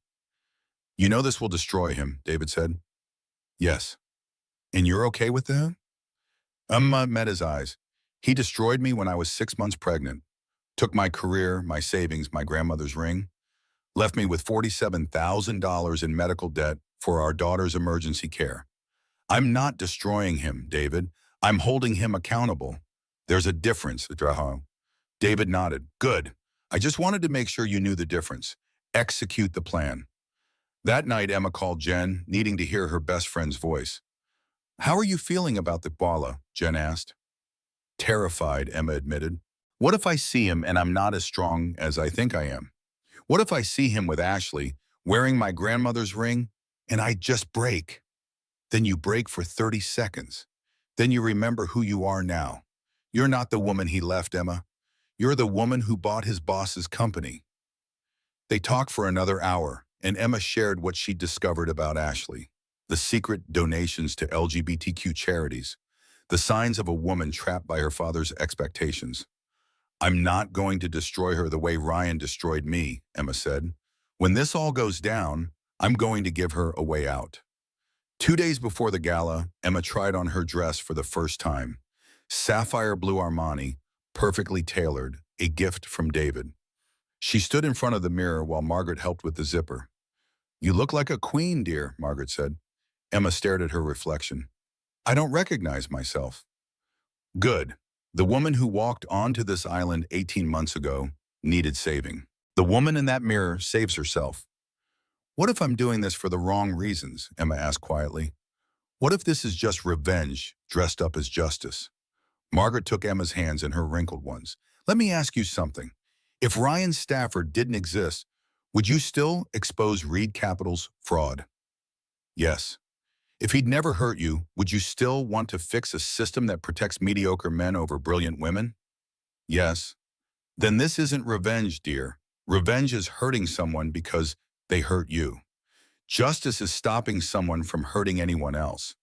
You know this will destroy him, David said. Yes. And you're okay with that? Emma met his eyes. He destroyed me when I was 6 months pregnant. Took my career, my savings, my grandmother's ring. Left me with $47,000 in medical debt for our daughter's emergency care. I'm not destroying him, David. I'm holding him accountable. There's a difference, Draho. David nodded. Good. I just wanted to make sure you knew the difference. Execute the plan. That night, Emma called Jen, needing to hear her best friend's voice. How are you feeling about the Bala? Jen asked. Terrified, Emma admitted. What if I see him and I'm not as strong as I think I am? What if I see him with Ashley, wearing my grandmother's ring, and I just break? Then you break for 30 seconds. Then you remember who you are now. You're not the woman he left, Emma. You're the woman who bought his boss's company. They talked for another hour, and Emma shared what she'd discovered about Ashley. The secret donations to LGBTQ charities. The signs of a woman trapped by her father's expectations. I'm not going to destroy her the way Ryan destroyed me, Emma said. When this all goes down, I'm going to give her a way out. 2 days before the gala, Emma tried on her dress for the first time. Sapphire blue Armani, perfectly tailored, a gift from David. She stood in front of the mirror while Margaret helped with the zipper. You look like a queen, dear, Margaret said. Emma stared at her reflection. I don't recognize myself. Good. The woman who walked onto this island 18 months ago needed saving. The woman in that mirror saves herself. What if I'm doing this for the wrong reasons? Emma asked quietly. What if this is just revenge dressed up as justice? Margaret took Emma's hands in her wrinkled ones. Let me ask you something. If Ryan Stafford didn't exist, would you still expose Reed Capital's fraud? Yes. If he'd never hurt you, would you still want to fix a system that protects mediocre men over brilliant women? Yes. Then this isn't revenge, dear. Revenge is hurting someone because they hurt you. Justice is stopping someone from hurting anyone else.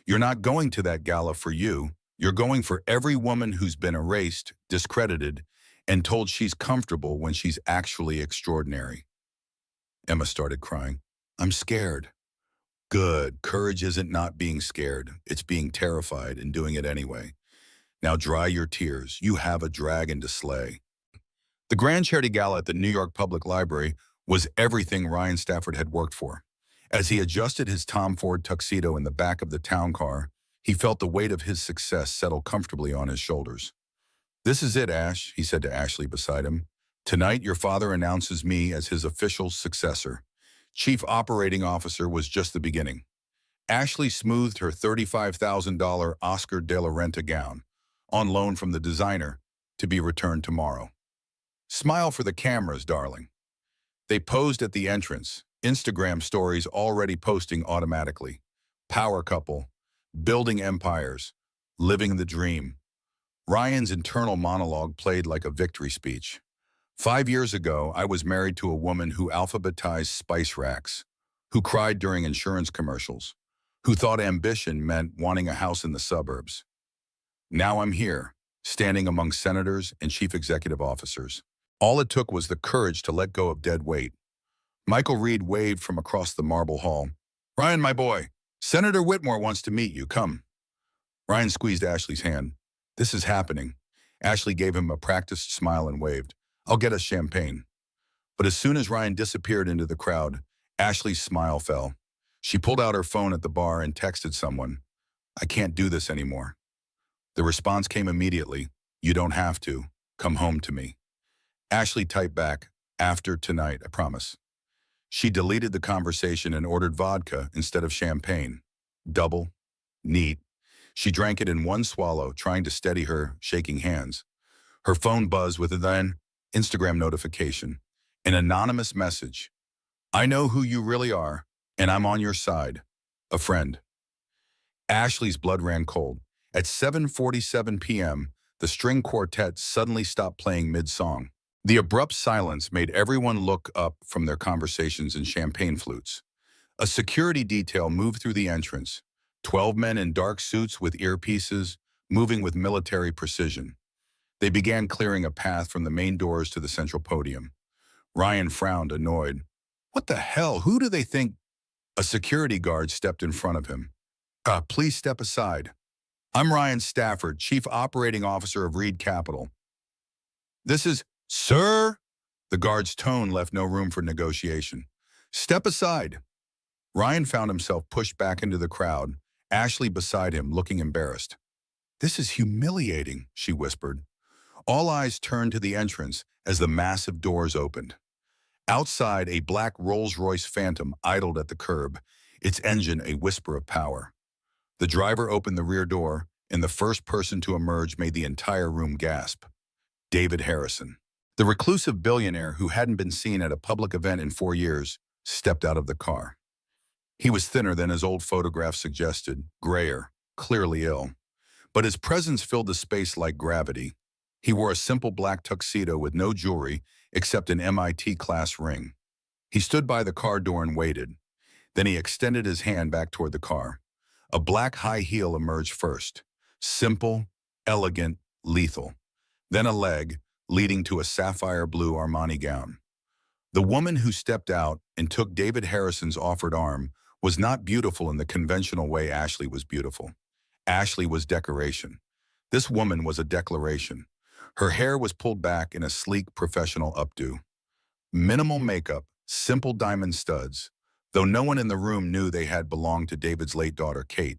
You're not going to that gala for you. You're going for every woman who's been erased, discredited, and told she's comfortable when she's actually extraordinary. Emma started crying. I'm scared. Good. Courage isn't not being scared. It's being terrified and doing it anyway. Now dry your tears. You have a dragon to slay. The Grand Charity Gala at the New York Public Library was everything Ryan Stafford had worked for. As he adjusted his Tom Ford tuxedo in the back of the town car, he felt the weight of his success settle comfortably on his shoulders. This is it, Ash, he said to Ashley beside him. Tonight, your father announces me as his official successor. Chief Operating Officer was just the beginning. Ashley smoothed her $35,000 Oscar de la Renta gown, on loan from the designer, to be returned tomorrow. Smile for the cameras, darling. They posed at the entrance, Instagram stories already posting automatically. Power couple, building empires, living the dream. Ryan's internal monologue played like a victory speech. 5 years ago, I was married to a woman who alphabetized spice racks, who cried during insurance commercials, who thought ambition meant wanting a house in the suburbs. Now I'm here, standing among senators and chief executive officers. All it took was the courage to let go of dead weight. Michael Reed waved from across the marble hall. Ryan, my boy, Senator Whitmore wants to meet you. Come. Ryan squeezed Ashley's hand. This is happening. Ashley gave him a practiced smile and waved. I'll get us champagne. But as soon as Ryan disappeared into the crowd, Ashley's smile fell. She pulled out her phone at the bar and texted someone. I can't do this anymore. The response came immediately. You don't have to. Come home to me. Ashley typed back, after tonight, I promise. She deleted the conversation and ordered vodka instead of champagne. Double. Neat. She drank it in one swallow, trying to steady her shaking hands. Her phone buzzed with an Instagram notification. An anonymous message. I know who you really are, and I'm on your side. A friend. Ashley's blood ran cold. At 7:47 p.m., the string quartet suddenly stopped playing mid-song. The abrupt silence made everyone look up from their conversations and champagne flutes. A security detail moved through the entrance, 12 men in dark suits with earpieces, moving with military precision. They began clearing a path from the main doors to the central podium. Ryan frowned, annoyed. What the hell? Who do they think? A security guard stepped in front of him. Please step aside. I'm Ryan Stafford, Chief Operating Officer of Reed Capital. This is, Sir? The guard's tone left no room for negotiation. "Step aside." Ryan found himself pushed back into the crowd, Ashley beside him, looking embarrassed. "This is humiliating," she whispered. All eyes turned to the entrance as the massive doors opened. Outside, a black Rolls-Royce Phantom idled at the curb, its engine a whisper of power. The driver opened the rear door, and the first person to emerge made the entire room gasp. David Harrison. The reclusive billionaire who hadn't been seen at a public event in 4 years stepped out of the car. He was thinner than his old photographs suggested, grayer, clearly ill. But his presence filled the space like gravity. He wore a simple black tuxedo with no jewelry except an MIT-class ring. He stood by the car door and waited. Then he extended his hand back toward the car. A black high heel emerged first. Simple, elegant, lethal. Then a leg, leading to a sapphire blue Armani gown. The woman who stepped out and took David Harrison's offered arm was not beautiful in the conventional way Ashley was beautiful. Ashley was decoration. This woman was a declaration. Her hair was pulled back in a sleek, professional updo. Minimal makeup, simple diamond studs, though no one in the room knew they had belonged to David's late daughter, Kate.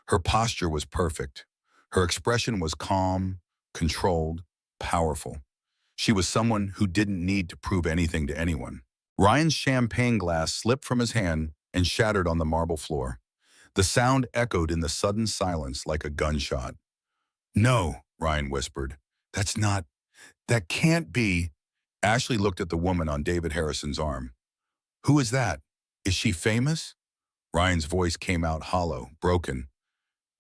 Her posture was perfect. Her expression was calm, controlled, powerful. She was someone who didn't need to prove anything to anyone. Ryan's champagne glass slipped from his hand and shattered on the marble floor. The sound echoed in the sudden silence like a gunshot. "No," Ryan whispered. That can't be." Ashley looked at the woman on David Harrison's arm. "Who is that? Is she famous?" Ryan's voice came out hollow, broken.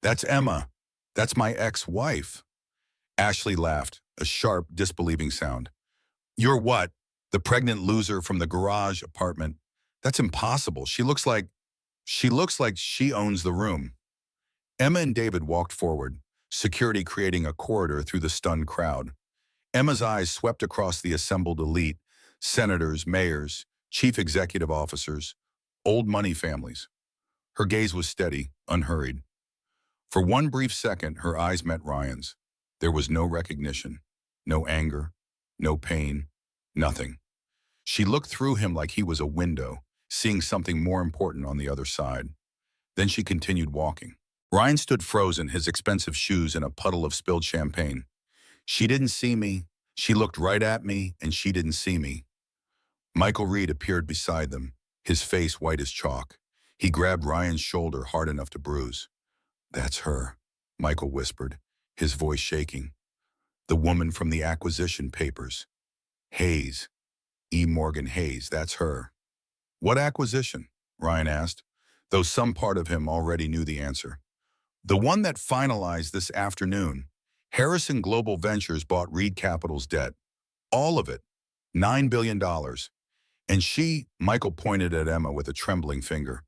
"That's Emma. That's my ex-wife." Ashley laughed, a sharp, disbelieving sound. "You're what? The pregnant loser from the garage apartment? That's impossible. She looks like she owns the room." Emma and David walked forward, security creating a corridor through the stunned crowd. Emma's eyes swept across the assembled elite, senators, mayors, chief executive officers, old money families. Her gaze was steady, unhurried. For one brief second, her eyes met Ryan's. There was no recognition, no anger, no pain, nothing. She looked through him like he was a window, seeing something more important on the other side. Then she continued walking. Ryan stood frozen, his expensive shoes in a puddle of spilled champagne. "She didn't see me. She looked right at me, and she didn't see me." Michael Reed appeared beside them, his face white as chalk. He grabbed Ryan's shoulder hard enough to bruise. "That's her," Michael whispered, his voice shaking. "The woman from the acquisition papers. Hayes. E. Morgan Hayes, that's her." "What acquisition?" Ryan asked, though some part of him already knew the answer. "The one that finalized this afternoon. Harrison Global Ventures bought Reed Capital's debt. All of it. $9 billion. And she," Michael pointed at Emma with a trembling finger.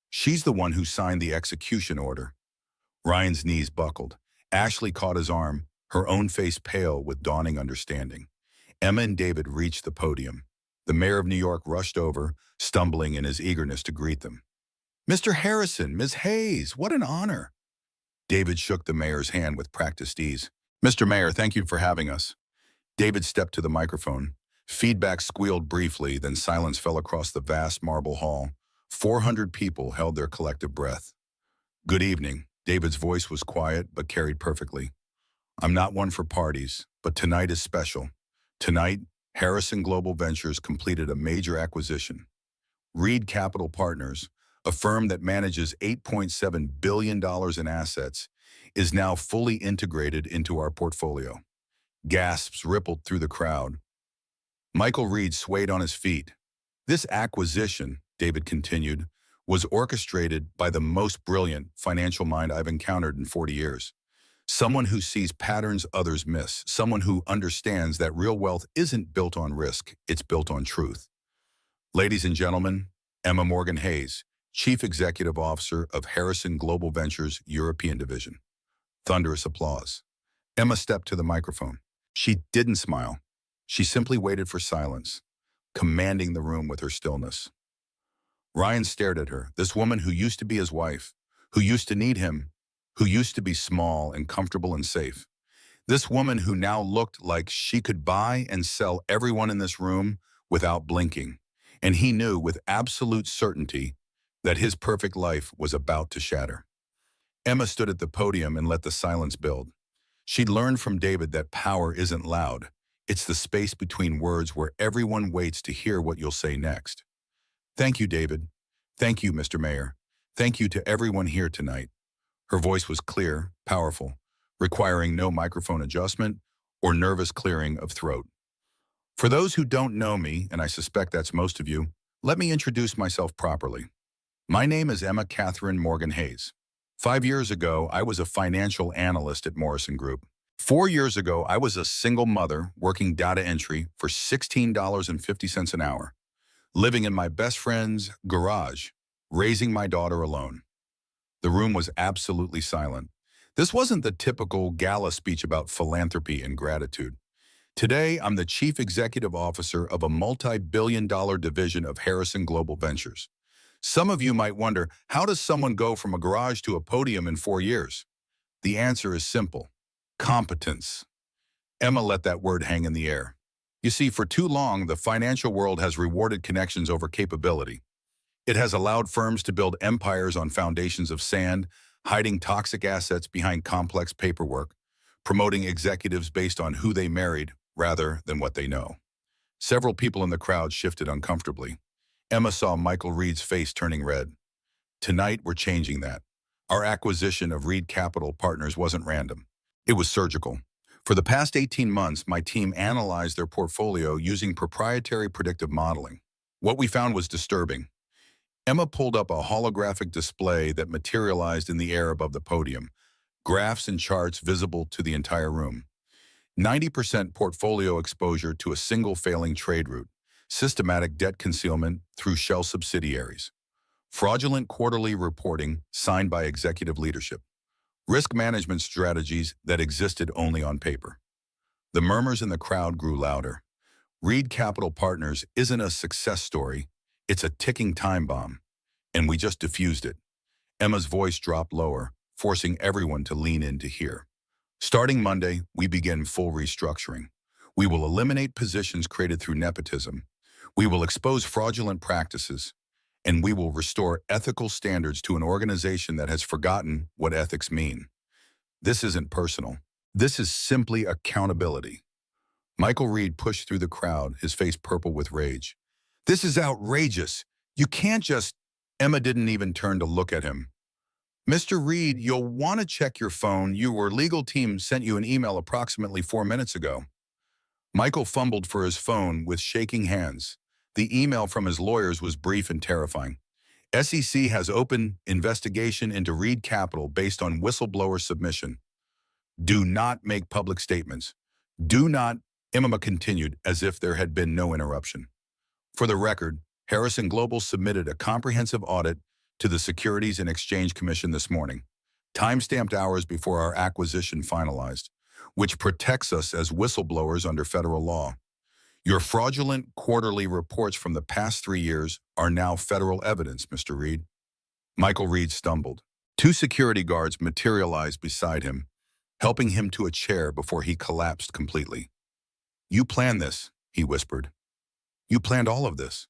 "She's the one who signed the execution order." Ryan's knees buckled. Ashley caught his arm, her own face pale with dawning understanding. Emma and David reached the podium. The mayor of New York rushed over, stumbling in his eagerness to greet them. "Mr. Harrison, Ms. Hayes, what an honor." David shook the mayor's hand with practiced ease. "Mr. Mayor, thank you for having us." David stepped to the microphone. Feedback squealed briefly, then silence fell across the vast marble hall. 400 people held their collective breath. "Good evening." David's voice was quiet but carried perfectly. "I'm not one for parties, but tonight is special. Tonight, Harrison Global Ventures completed a major acquisition. Reed Capital Partners, a firm that manages $8.7 billion in assets, is now fully integrated into our portfolio." Gasps rippled through the crowd. Michael Reed swayed on his feet. "This acquisition," David continued, "was orchestrated by the most brilliant financial mind I've encountered in 40 years. Someone who sees patterns others miss. Someone who understands that real wealth isn't built on risk, it's built on truth. Ladies and gentlemen, Emma Morgan Hayes, Chief Executive Officer of Harrison Global Ventures European Division." Thunderous applause. Emma stepped to the microphone. She didn't smile. She simply waited for silence, commanding the room with her stillness. Ryan stared at her, this woman who used to be his wife, who used to need him, who used to be small and comfortable and safe. This woman who now looked like she could buy and sell everyone in this room without blinking. And he knew with absolute certainty that his perfect life was about to shatter. Emma stood at the podium and let the silence build. She'd learned from David that power isn't loud. It's the space between words where everyone waits to hear what you'll say next. Thank you, David. Thank you, Mr. Mayor. Thank you to everyone here tonight. Her voice was clear, powerful, requiring no microphone adjustment or nervous clearing of throat. For those who don't know me, and I suspect that's most of you, let me introduce myself properly. My name is Emma Catherine Morgan Hayes. 5 years ago, I was a financial analyst at Morrison Group. 4 years ago, I was a single mother working data entry for $16.50 an hour, living in my best friend's garage, raising my daughter alone. The room was absolutely silent. This wasn't the typical gala speech about philanthropy and gratitude. Today, I'm the chief executive officer of a multi-billion-dollar division of Harrison Global Ventures. Some of you might wonder, how does someone go from a garage to a podium in 4 years? The answer is simple: competence. Emma let that word hang in the air. You see, for too long, the financial world has rewarded connections over capability. It has allowed firms to build empires on foundations of sand, hiding toxic assets behind complex paperwork, promoting executives based on who they married rather than what they know. Several people in the crowd shifted uncomfortably. Emma saw Michael Reed's face turning red. Tonight, we're changing that. Our acquisition of Reed Capital Partners wasn't random. It was surgical. For the past 18 months, my team analyzed their portfolio using proprietary predictive modeling. What we found was disturbing. Emma pulled up a holographic display that materialized in the air above the podium, graphs and charts visible to the entire room. 90% portfolio exposure to a single failing trade route, systematic debt concealment through shell subsidiaries, fraudulent quarterly reporting signed by executive leadership, risk management strategies that existed only on paper. The murmurs in the crowd grew louder. Reed Capital Partners isn't a success story, it's a ticking time bomb, and we just diffused it. Emma's voice dropped lower, forcing everyone to lean in to hear. Starting Monday, we begin full restructuring. We will eliminate positions created through nepotism. We will expose fraudulent practices, and we will restore ethical standards to an organization that has forgotten what ethics mean. This isn't personal. This is simply accountability. Michael Reed pushed through the crowd, his face purple with rage. This is outrageous. You can't just... Emma didn't even turn to look at him. Mr. Reed, you'll want to check your phone. Your legal team sent you an email approximately 4 minutes ago. Michael fumbled for his phone with shaking hands. The email from his lawyers was brief and terrifying. SEC has opened investigation into Reed Capital based on whistleblower submission. Do not make public statements. Do not, Emma continued as if there had been no interruption. For the record, Harrison Global submitted a comprehensive audit to the Securities and Exchange Commission this morning, time-stamped hours before our acquisition finalized, which protects us as whistleblowers under federal law. Your fraudulent quarterly reports from the past 3 years are now federal evidence, Mr. Reed. Michael Reed stumbled. 2 security guards materialized beside him, helping him to a chair before he collapsed completely. You planned this, he whispered. You planned all of this.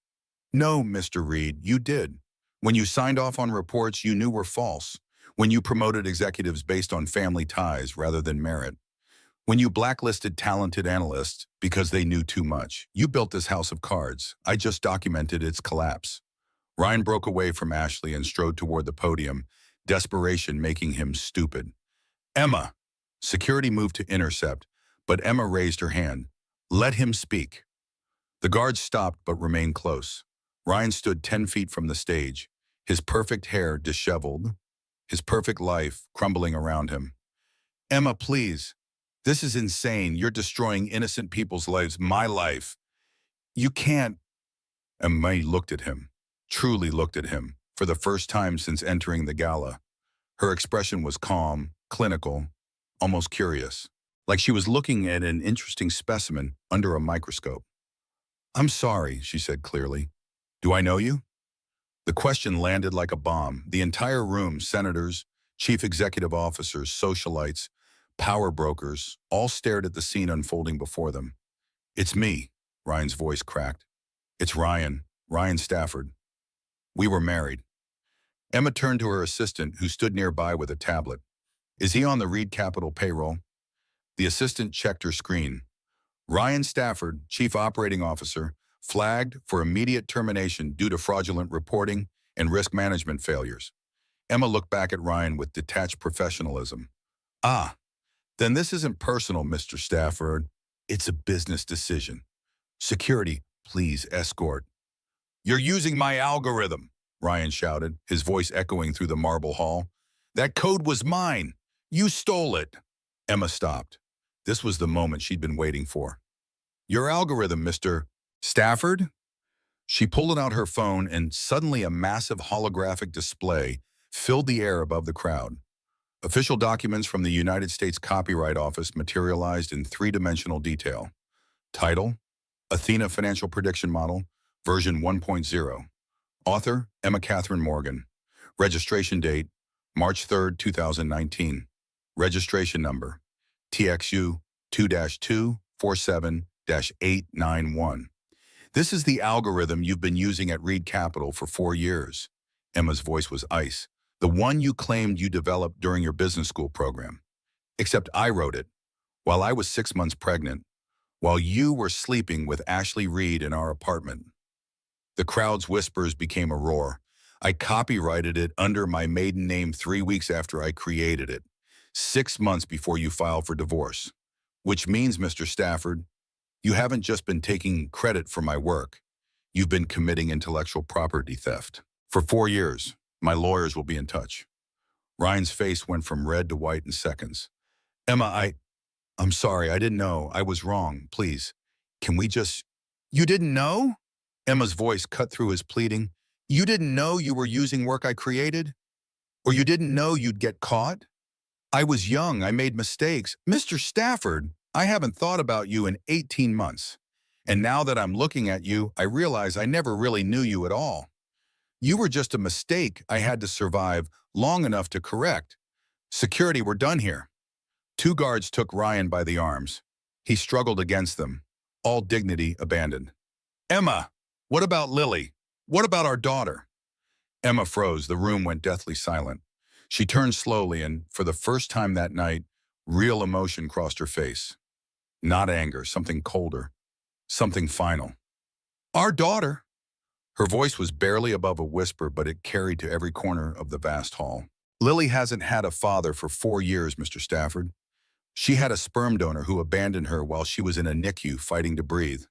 No, Mr. Reed, you did. When you signed off on reports you knew were false, when you promoted executives based on family ties rather than merit, when you blacklisted talented analysts because they knew too much, you built this house of cards. I just documented its collapse. Ryan broke away from Ashley and strode toward the podium, desperation making him stupid. Emma! Security moved to intercept, but Emma raised her hand. Let him speak. The guards stopped but remained close. Ryan stood 10 feet from the stage, his perfect hair disheveled, his perfect life crumbling around him. Emma, please. This is insane. You're destroying innocent people's lives, my life. You can't. Emma looked at him, truly looked at him, for the first time since entering the gala. Her expression was calm, clinical, almost curious, like she was looking at an interesting specimen under a microscope. I'm sorry, she said clearly. Do I know you? The question landed like a bomb. The entire room, senators, chief executive officers, socialites, power brokers, all stared at the scene unfolding before them. "It's me," Ryan's voice cracked. "It's Ryan Stafford. We were married." Emma turned to her assistant, who stood nearby with a tablet. "Is he on the Reed Capital payroll?" The assistant checked her screen. "Ryan Stafford, Chief Operating Officer, flagged for immediate termination due to fraudulent reporting and risk management failures." Emma looked back at Ryan with detached professionalism. "Ah, then this isn't personal, Mr. Stafford. It's a business decision. Security, please escort." "You're using my algorithm," Ryan shouted, his voice echoing through the marble hall. "That code was mine. You stole it." Emma stopped. This was the moment she'd been waiting for. "Your algorithm, Mr. Stafford?" She pulled out her phone, and suddenly a massive holographic display filled the air above the crowd. Official documents from the United States Copyright Office materialized in three-dimensional detail. Title: Athena Financial Prediction Model, version 1.0. Author: Emma Catherine Morgan. Registration date: March 3, 2019. Registration number: TXU 2-247-891. "This is the algorithm you've been using at Reed Capital for 4 years." Emma's voice was ice. "The one you claimed you developed during your business school program. Except I wrote it while I was 6 months pregnant, while you were sleeping with Ashley Reed in our apartment." The crowd's whispers became a roar. "I copyrighted it under my maiden name 3 weeks after I created it, 6 months before you filed for divorce. Which means, Mr. Stafford, you haven't just been taking credit for my work. You've been committing intellectual property theft. For 4 years, my lawyers will be in touch." Ryan's face went from red to white in seconds. "Emma, I'm sorry, I didn't know. I was wrong. Please, can we just—" "You didn't know?" Emma's voice cut through his pleading. "You didn't know you were using work I created? Or you didn't know you'd get caught?" "I was young. I made mistakes. Mr. Stafford, I haven't thought about you in 18 months. And now that I'm looking at you, I realize I never really knew you at all. You were just a mistake I had to survive long enough to correct. Security, we're done here." 2 guards took Ryan by the arms. He struggled against them, all dignity abandoned. "Emma, what about Lily? What about our daughter?" Emma froze. The room went deathly silent. She turned slowly, and for the first time that night, real emotion crossed her face. Not anger, something colder, something final. "Our daughter." Her voice was barely above a whisper, but it carried to every corner of the vast hall. "Lily hasn't had a father for 4 years, Mr. Stafford. She had a sperm donor who abandoned her while she was in a NICU fighting to breathe.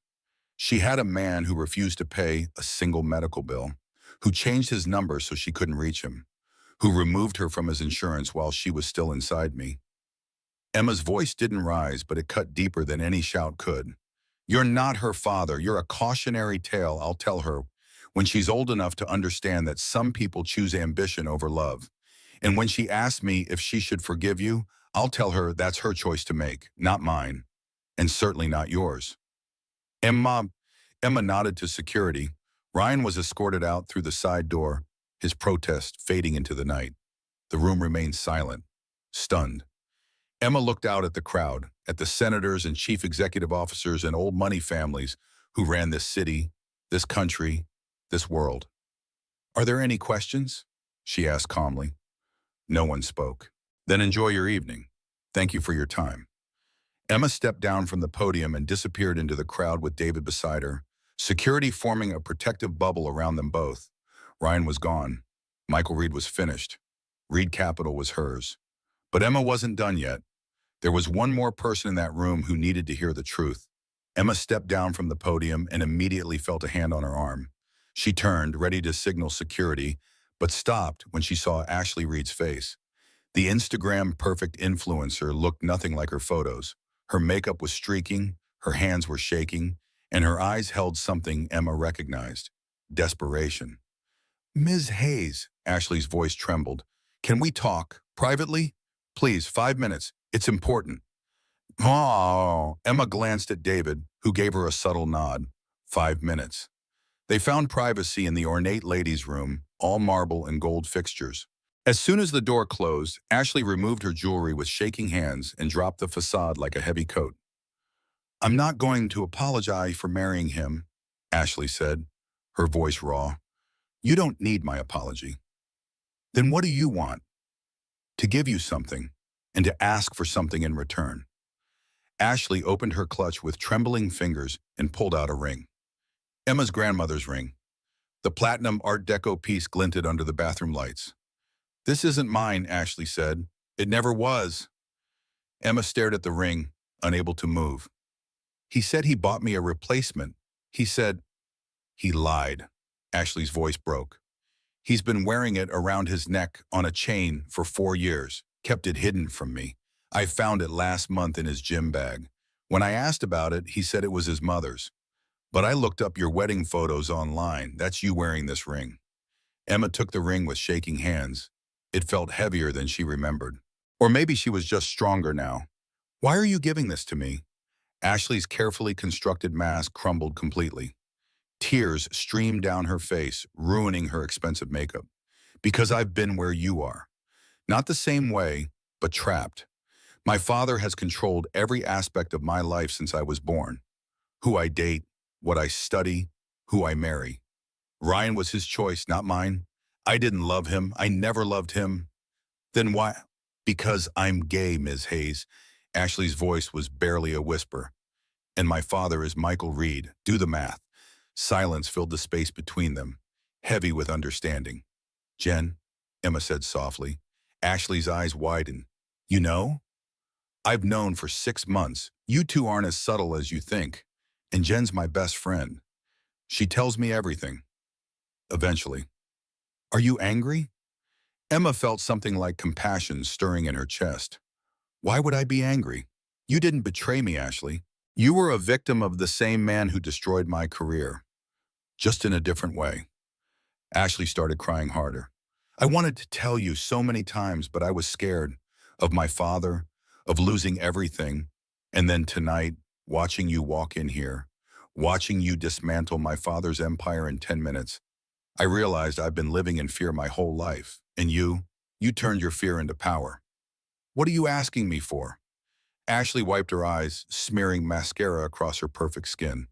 She had a man who refused to pay a single medical bill, who changed his number so she couldn't reach him, who removed her from his insurance while she was still inside me." Emma's voice didn't rise, but it cut deeper than any shout could. "You're not her father. You're a cautionary tale I'll tell her when she's old enough to understand that some people choose ambition over love. And when she asks me if she should forgive you, I'll tell her that's her choice to make, not mine, and certainly not yours." Emma nodded to security. Ryan was escorted out through the side door, his protest fading into the night. The room remained silent, stunned. Emma looked out at the crowd, at the senators and chief executive officers and old money families who ran this city, this country, this world. "Are there any questions?" she asked calmly. No one spoke. "Then enjoy your evening. Thank you for your time." Emma stepped down from the podium and disappeared into the crowd with David beside her, security forming a protective bubble around them both. Ryan was gone. Michael Reed was finished. Reed Capital was hers. But Emma wasn't done yet. There was one more person in that room who needed to hear the truth. Emma stepped down from the podium and immediately felt a hand on her arm. She turned, ready to signal security, but stopped when she saw Ashley Reed's face. The Instagram-perfect influencer looked nothing like her photos. Her makeup was streaking, her hands were shaking, and her eyes held something Emma recognized: desperation. "Ms. Hayes," Ashley's voice trembled. "Can we talk, privately? Please, 5 minutes. It's important." "Oh," Emma glanced at David, who gave her a subtle nod. 5 minutes. They found privacy in the ornate ladies' room, all marble and gold fixtures. As soon as the door closed, Ashley removed her jewelry with shaking hands and dropped the facade like a heavy coat. "I'm not going to apologize for marrying him," Ashley said, her voice raw. "You don't need my apology." "Then what do you want?" "To give you something, and to ask for something in return." Ashley opened her clutch with trembling fingers and pulled out a ring. Emma's grandmother's ring. The platinum Art Deco piece glinted under the bathroom lights. "This isn't mine," Ashley said. "It never was." Emma stared at the ring, unable to move. "He said he bought me a replacement. He said—" "He lied." Ashley's voice broke. "He's been wearing it around his neck on a chain for 4 years, kept it hidden from me. I found it last month in his gym bag. When I asked about it, he said it was his mother's. But I looked up your wedding photos online. That's you wearing this ring." Emma took the ring with shaking hands. It felt heavier than she remembered. Or maybe she was just stronger now. "Why are you giving this to me?" Ashley's carefully constructed mask crumbled completely. Tears streamed down her face, ruining her expensive makeup. "Because I've been where you are. Not the same way, but trapped. My father has controlled every aspect of my life since I was born. Who I date, what I study, who I marry. Ryan was his choice, not mine. I didn't love him. I never loved him." "Then why—" "Because I'm gay, Ms. Hayes." Ashley's voice was barely a whisper. "And my father is Michael Reed. Do the math." Silence filled the space between them, heavy with understanding. "Jen," Emma said softly. Ashley's eyes widened. "You know? I've known for 6 months. You two aren't as subtle as you think. And Jen's my best friend. She tells me everything. Eventually." "Are you angry?" Emma felt something like compassion stirring in her chest. "Why would I be angry? You didn't betray me, Ashley. You were a victim of the same man who destroyed my career. Just in a different way." Ashley started crying harder. "I wanted to tell you so many times, but I was scared. Of my father, of losing everything. And then tonight, watching you walk in here, watching you dismantle my father's empire in 10 minutes, I realized I've been living in fear my whole life. And you turned your fear into power. What are you asking me for?" Ashley wiped her eyes, smearing mascara across her perfect skin.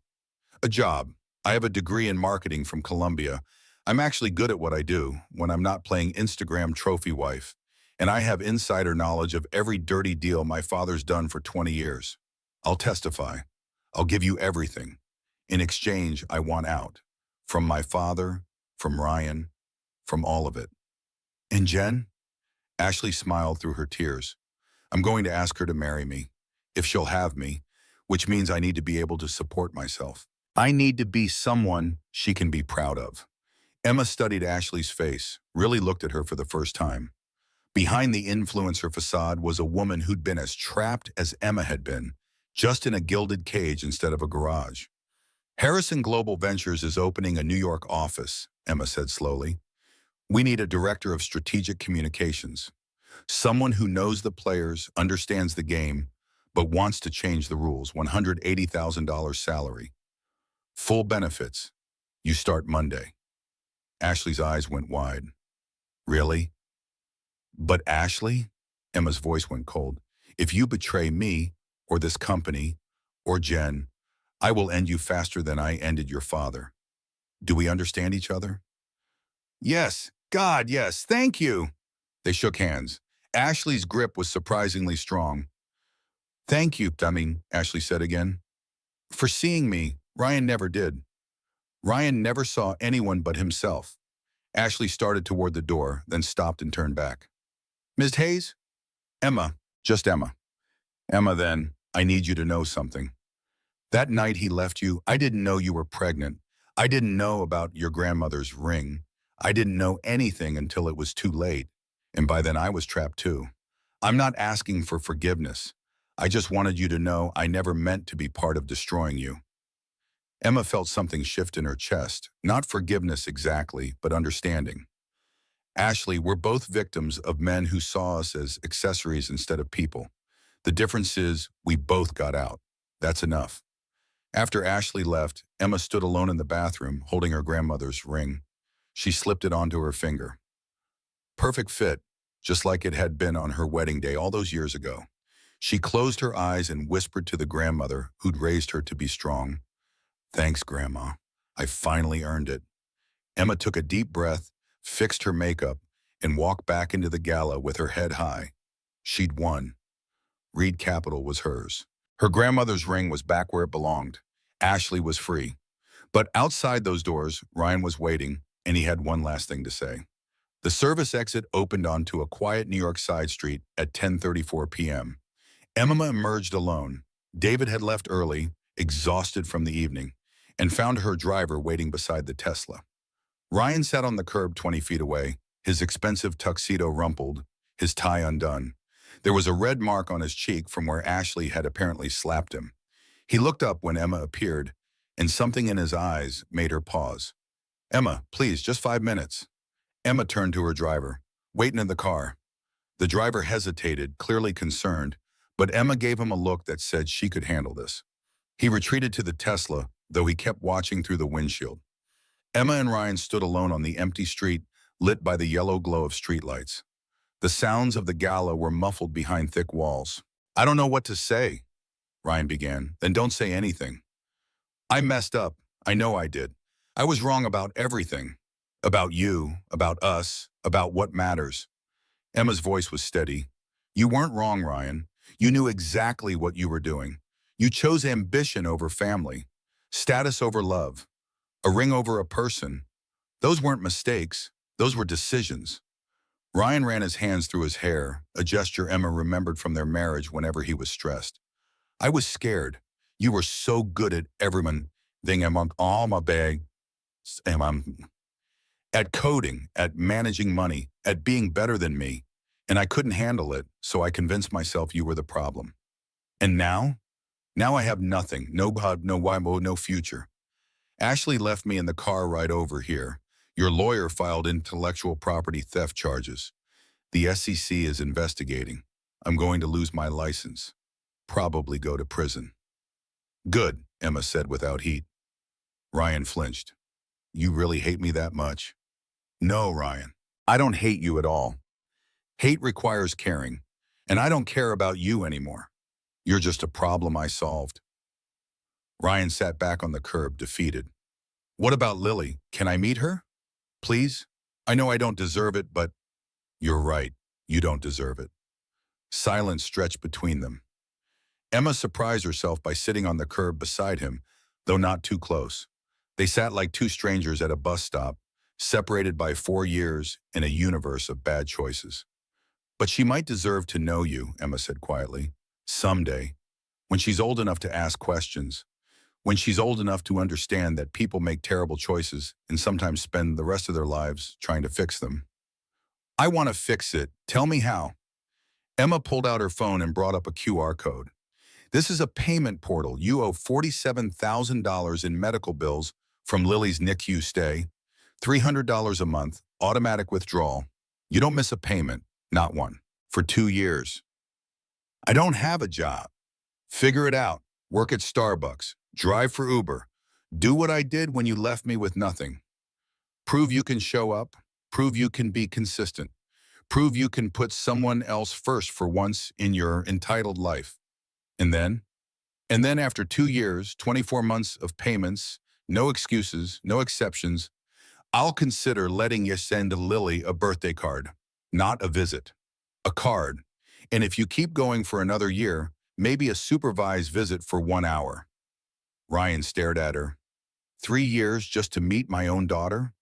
"A job. I have a degree in marketing from Columbia. I'm actually good at what I do when I'm not playing Instagram trophy wife. And I have insider knowledge of every dirty deal my father's done for 20 years. I'll testify. I'll give you everything. In exchange, I want out. From my father, from Ryan, from all of it." "And Jen?" Ashley smiled through her tears. "I'm going to ask her to marry me, if she'll have me, which means I need to be able to support myself. I need to be someone she can be proud of." Emma studied Ashley's face, really looked at her for the first time. Behind the influencer facade was a woman who'd been as trapped as Emma had been, just in a gilded cage instead of a garage. "Harrison Global Ventures is opening a New York office," Emma said slowly. "We need a director of strategic communications. Someone who knows the players, understands the game, but wants to change the rules. $180,000 salary. Full benefits. You start Monday." Ashley's eyes went wide. "Really?" "But Ashley," Emma's voice went cold, "if you betray me, or this company, or Jen, I will end you faster than I ended your father. Do we understand each other?" "Yes, God, yes, thank you." They shook hands. Ashley's grip was surprisingly strong. "Thank you, Ashley said again. "For seeing me. Ryan never did. Ryan never saw anyone but himself." Ashley started toward the door, then stopped and turned back. "Ms. Hayes?" "Emma, just Emma." "Emma, then, I need you to know something. That night he left you, I didn't know you were pregnant. I didn't know about your grandmother's ring. I didn't know anything until it was too late. And by then I was trapped too. I'm not asking for forgiveness. I just wanted you to know I never meant to be part of destroying you." Emma felt something shift in her chest, not forgiveness exactly, but understanding. "Ashley, we're both victims of men who saw us as accessories instead of people. The difference is we both got out. That's enough." After Ashley left, Emma stood alone in the bathroom, holding her grandmother's ring. She slipped it onto her finger. "Perfect fit," just like it had been on her wedding day all those years ago. She closed her eyes and whispered to the grandmother who'd raised her to be strong. "Thanks, Grandma. I finally earned it." Emma took a deep breath, fixed her makeup, and walked back into the gala with her head high. She'd won. Reed Capital was hers. Her grandmother's ring was back where it belonged. Ashley was free. But outside those doors, Ryan was waiting, and he had one last thing to say. The service exit opened onto a quiet New York side street at 10:34 p.m. Emma emerged alone. David had left early, exhausted from the evening, and found her driver waiting beside the Tesla. Ryan sat on the curb 20 feet away, his expensive tuxedo rumpled, his tie undone. There was a red mark on his cheek from where Ashley had apparently slapped him. He looked up when Emma appeared, and something in his eyes made her pause. "Emma, please, just 5 minutes." Emma turned to her driver. "Waiting in the car." The driver hesitated, clearly concerned, but Emma gave him a look that said she could handle this. He retreated to the Tesla, though he kept watching through the windshield. Emma and Ryan stood alone on the empty street, lit by the yellow glow of streetlights. The sounds of the gala were muffled behind thick walls. "I don't know what to say," Ryan began. "Then don't say anything." "I messed up. I know I did. I was wrong about everything. About you, about us, about what matters." Emma's voice was steady. "You weren't wrong, Ryan. You knew exactly what you were doing. You chose ambition over family, status over love, a ring over a person. Those weren't mistakes. Those were decisions." Ryan ran his hands through his hair, a gesture Emma remembered from their marriage whenever he was stressed. "I was scared. You were so good at everyone thing among all my bag, at coding, at managing money, at being better than me, and I couldn't handle it, so I convinced myself you were the problem. And now? Now I have nothing, no God, no WIMO, no future. Ashley left me in the car right over here. Your lawyer filed intellectual property theft charges. The SEC is investigating. I'm going to lose my license. Probably go to prison." "Good," Emma said without heat. Ryan flinched. "You really hate me that much?" "No, Ryan. I don't hate you at all. Hate requires caring, and I don't care about you anymore. You're just a problem I solved." Ryan sat back on the curb, defeated. "What about Lily? Can I meet her? Please? I know I don't deserve it, but—" "You're right. You don't deserve it." Silence stretched between them. Emma surprised herself by sitting on the curb beside him, though not too close. They sat like two strangers at a bus stop, separated by 4 years in a universe of bad choices. "But she might deserve to know you," Emma said quietly. "Someday. When she's old enough to ask questions. When she's old enough to understand that people make terrible choices and sometimes spend the rest of their lives trying to fix them." "I want to fix it. Tell me how." Emma pulled out her phone and brought up a QR code. "This is a payment portal. You owe $47,000 in medical bills from Lily's NICU stay, $300 a month, automatic withdrawal. You don't miss a payment, not one, for 2 years. I don't have a job. Figure it out. Work at Starbucks. Drive for Uber. Do what I did when you left me with nothing. Prove you can show up. Prove you can be consistent. Prove you can put someone else first for once in your entitled life. And then after 2 years, 24 months of payments, no excuses, no exceptions, I'll consider letting you send Lily a birthday card, not a visit. A card. And if you keep going for another year, maybe a supervised visit for 1 hour." Ryan stared at her. 3 years just to meet my own daughter?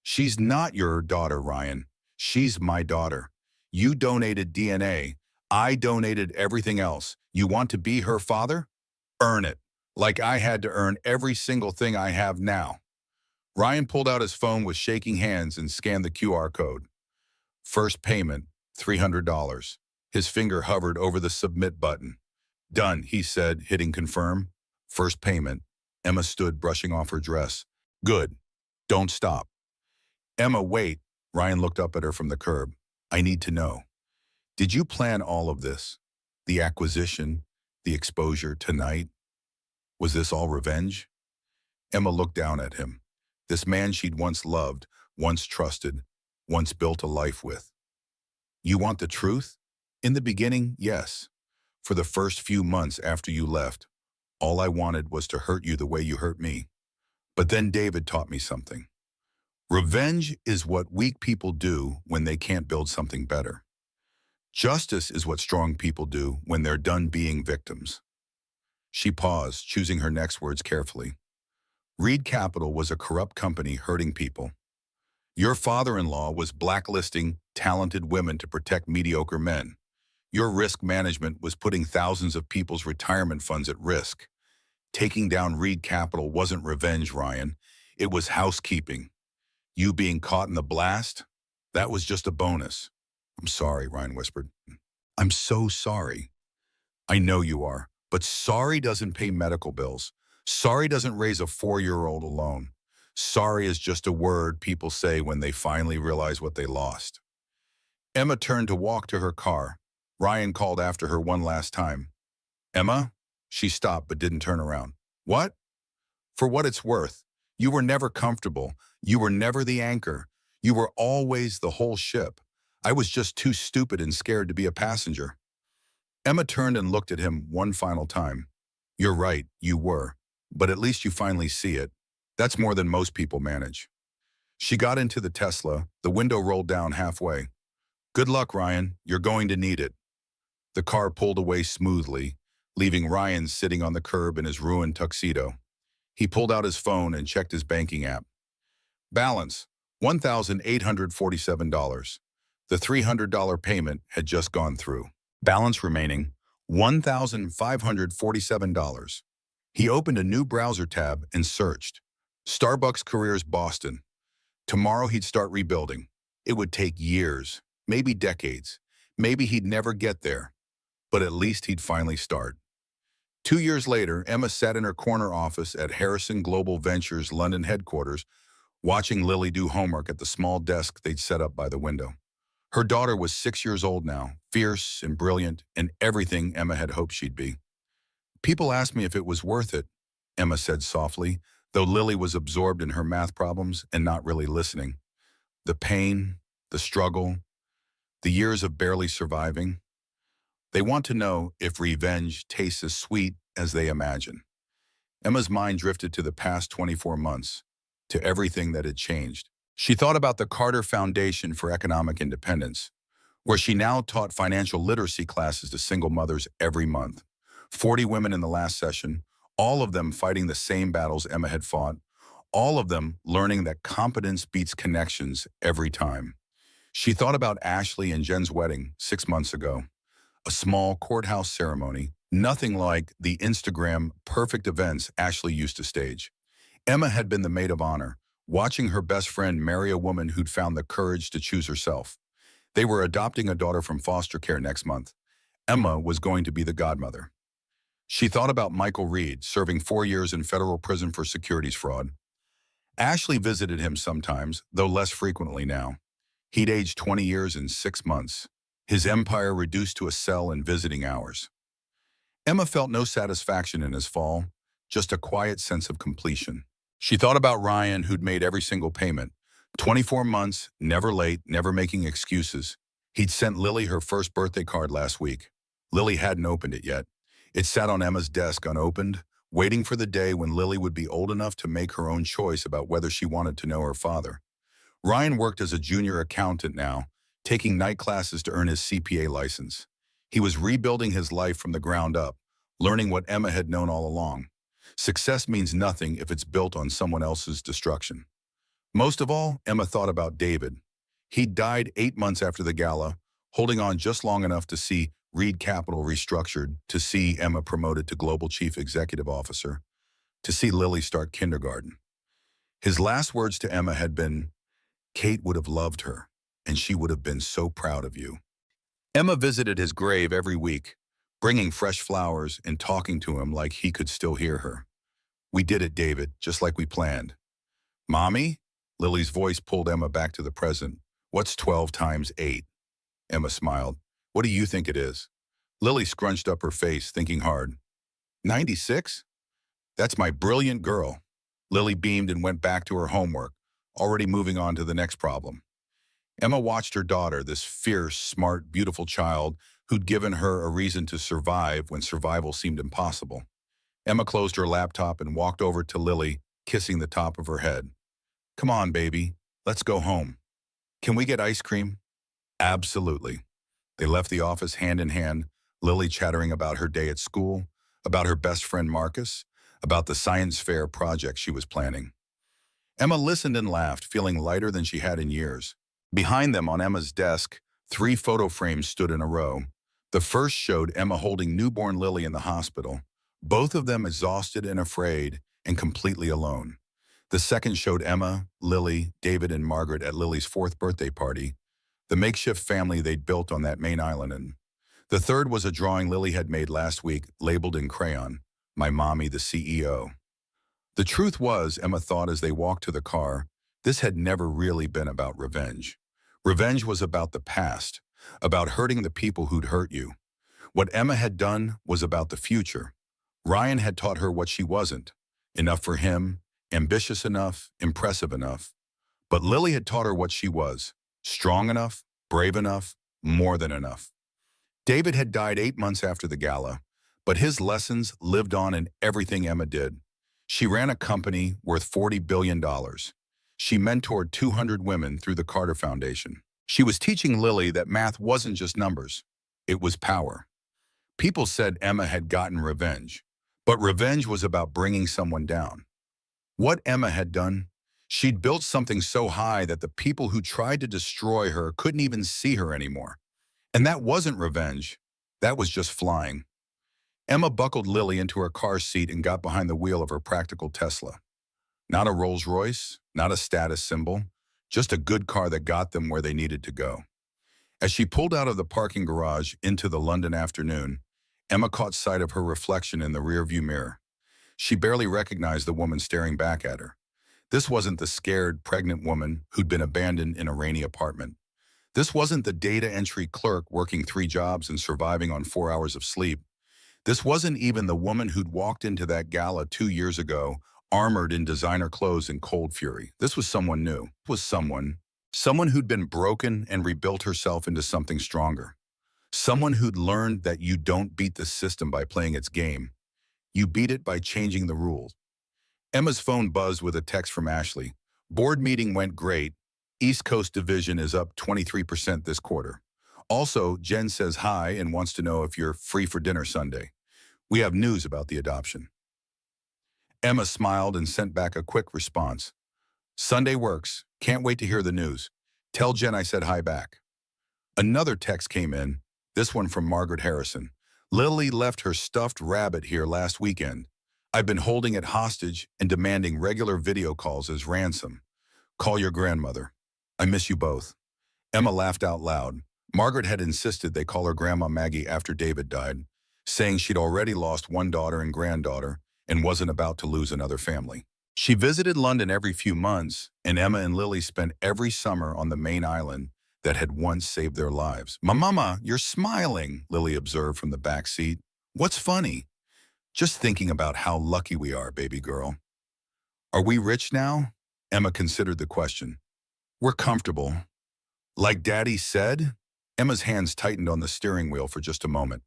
"She's not your daughter, Ryan. She's my daughter. You donated DNA. I donated everything else. You want to be her father? Earn it. Like I had to earn every single thing I have now." Ryan pulled out his phone with shaking hands and scanned the QR code. First payment, $300. His finger hovered over the submit button. "Done," he said, hitting confirm. First payment. Emma stood, brushing off her dress. "Good. Don't stop." "Emma, wait." Ryan looked up at her from the curb. "I need to know. Did you plan all of this? The acquisition, the exposure tonight? Was this all revenge?" Emma looked down at him. This man she'd once loved, once trusted, once built a life with. You want the truth? In the beginning, yes. For the first few months after you left, all I wanted was to hurt you the way you hurt me. But then David taught me something. Revenge is what weak people do when they can't build something better. Justice is what strong people do when they're done being victims. She paused, choosing her next words carefully. Reed Capital was a corrupt company hurting people. Your father-in-law was blacklisting talented women to protect mediocre men. Your risk management was putting thousands of people's retirement funds at risk. Taking down Reed Capital wasn't revenge, Ryan. It was housekeeping. You being caught in the blast? That was just a bonus. I'm sorry, Ryan whispered. I'm so sorry. I know you are, but sorry doesn't pay medical bills. Sorry doesn't raise a 4-year-old alone. Sorry is just a word people say when they finally realize what they lost. Emma turned to walk to her car. Ryan called after her one last time. Emma? She stopped but didn't turn around. What? For what it's worth, you were never comfortable. You were never the anchor. You were always the whole ship. I was just too stupid and scared to be a passenger. Emma turned and looked at him one final time. You're right, you were. But at least you finally see it. That's more than most people manage. She got into the Tesla. The window rolled down halfway. Good luck, Ryan. You're going to need it. The car pulled away smoothly, leaving Ryan sitting on the curb in his ruined tuxedo. He pulled out his phone and checked his banking app. Balance, $1,847. The $300 payment had just gone through. Balance remaining, $1,547. He opened a new browser tab and searched. Starbucks Careers Boston. Tomorrow he'd start rebuilding. It would take years, maybe decades. Maybe he'd never get there, but at least he'd finally start. 2 years later, Emma sat in her corner office at Harrison Global Ventures' London headquarters, watching Lily do homework at the small desk they'd set up by the window. Her daughter was 6 years old now, fierce and brilliant, and everything Emma had hoped she'd be. People asked me if it was worth it, Emma said softly, though Lily was absorbed in her math problems and not really listening. The pain, the struggle, the years of barely surviving. They want to know if revenge tastes as sweet as they imagine. Emma's mind drifted to the past 24 months, to everything that had changed. She thought about the Carter Foundation for Economic Independence, where she now taught financial literacy classes to single mothers every month. 40 women in the last session, all of them fighting the same battles Emma had fought, all of them learning that competence beats connections every time. She thought about Ashley and Jen's wedding 6 months ago. A small courthouse ceremony, nothing like the Instagram perfect events Ashley used to stage. Emma had been the maid of honor, watching her best friend marry a woman who'd found the courage to choose herself. They were adopting a daughter from foster care next month. Emma was going to be the godmother. She thought about Michael Reed, serving 4 years in federal prison for securities fraud. Ashley visited him sometimes, though less frequently now. He'd aged 20 years in 6 months. His empire reduced to a cell in visiting hours. Emma felt no satisfaction in his fall, just a quiet sense of completion. She thought about Ryan, who'd made every single payment. 24 months, never late, never making excuses. He'd sent Lily her first birthday card last week. Lily hadn't opened it yet. It sat on Emma's desk unopened, waiting for the day when Lily would be old enough to make her own choice about whether she wanted to know her father. Ryan worked as a junior accountant now, taking night classes to earn his CPA license. He was rebuilding his life from the ground up, learning what Emma had known all along. Success means nothing if it's built on someone else's destruction. Most of all, Emma thought about David. He died 8 months after the gala, holding on just long enough to see Reed Capital restructured, to see Emma promoted to Global Chief Executive Officer, to see Lily start kindergarten. His last words to Emma had been, Kate would have loved her, and she would have been so proud of you. Emma visited his grave every week, bringing fresh flowers and talking to him like he could still hear her. We did it, David, just like we planned. Mommy? Lily's voice pulled Emma back to the present. What's 12 times 8? Emma smiled. What do you think it is? Lily scrunched up her face, thinking hard. 96? That's my brilliant girl. Lily beamed and went back to her homework, already moving on to the next problem. Emma watched her daughter, this fierce, smart, beautiful child who'd given her a reason to survive when survival seemed impossible. Emma closed her laptop and walked over to Lily, kissing the top of her head. Come on, baby. Let's go home. Can we get ice cream? Absolutely. They left the office hand in hand, Lily chattering about her day at school, about her best friend Marcus, about the science fair project she was planning. Emma listened and laughed, feeling lighter than she had in years. Behind them on Emma's desk, 3 photo frames stood in a row. The first showed Emma holding newborn Lily in the hospital, both of them exhausted and afraid and completely alone. The second showed Emma, Lily, David, and Margaret at Lily's 4th birthday party, the makeshift family they'd built on that main island. And the third was a drawing Lily had made last week, labeled in crayon, "My Mommy, the CEO." The truth was, Emma thought as they walked to the car, this had never really been about revenge. Revenge was about the past, about hurting the people who'd hurt you. What Emma had done was about the future. Ryan had taught her what she wasn't: enough for him, ambitious enough, impressive enough. But Lily had taught her what she was: strong enough, brave enough, more than enough. David had died 8 months after the gala, but his lessons lived on in everything Emma did. She ran a company worth $40 billion. She mentored 200 women through the Carter Foundation. She was teaching Lily that math wasn't just numbers, it was power. People said Emma had gotten revenge, but revenge was about bringing someone down. What Emma had done, she'd built something so high that the people who tried to destroy her couldn't even see her anymore. And that wasn't revenge, that was just flying. Emma buckled Lily into her car seat and got behind the wheel of her practical Tesla. Not a Rolls-Royce, not a status symbol, just a good car that got them where they needed to go. As she pulled out of the parking garage into the London afternoon, Emma caught sight of her reflection in the rearview mirror. She barely recognized the woman staring back at her. This wasn't the scared, pregnant woman who'd been abandoned in a rainy apartment. This wasn't the data entry clerk working 3 jobs and surviving on 4 hours of sleep. This wasn't even the woman who'd walked into that gala 2 years ago, armored in designer clothes in cold fury. This was someone new. It was someone who'd been broken and rebuilt herself into something stronger. Someone who'd learned that you don't beat the system by playing its game. You beat it by changing the rules. Emma's phone buzzed with a text from Ashley. Board meeting went great. East Coast division is up 23% this quarter. Also, Jen says hi and wants to know if you're free for dinner Sunday. We have news about the adoption. Emma smiled and sent back a quick response. Sunday works. Can't wait to hear the news. Tell Jen I said hi back. Another text came in, this one from Margaret Harrison. Lily left her stuffed rabbit here last weekend. I've been holding it hostage and demanding regular video calls as ransom. Call your grandmother. I miss you both. Emma laughed out loud. Margaret had insisted they call her Grandma Maggie after David died, saying she'd already lost one daughter and granddaughter and wasn't about to lose another family. She visited London every few months, and Emma and Lily spent every summer on the main island that had once saved their lives. Mama, you're smiling, Lily observed from the back seat. What's funny? Just thinking about how lucky we are, baby girl. Are we rich now? Emma considered the question. We're comfortable. Like Daddy said? Emma's hands tightened on the steering wheel for just a moment.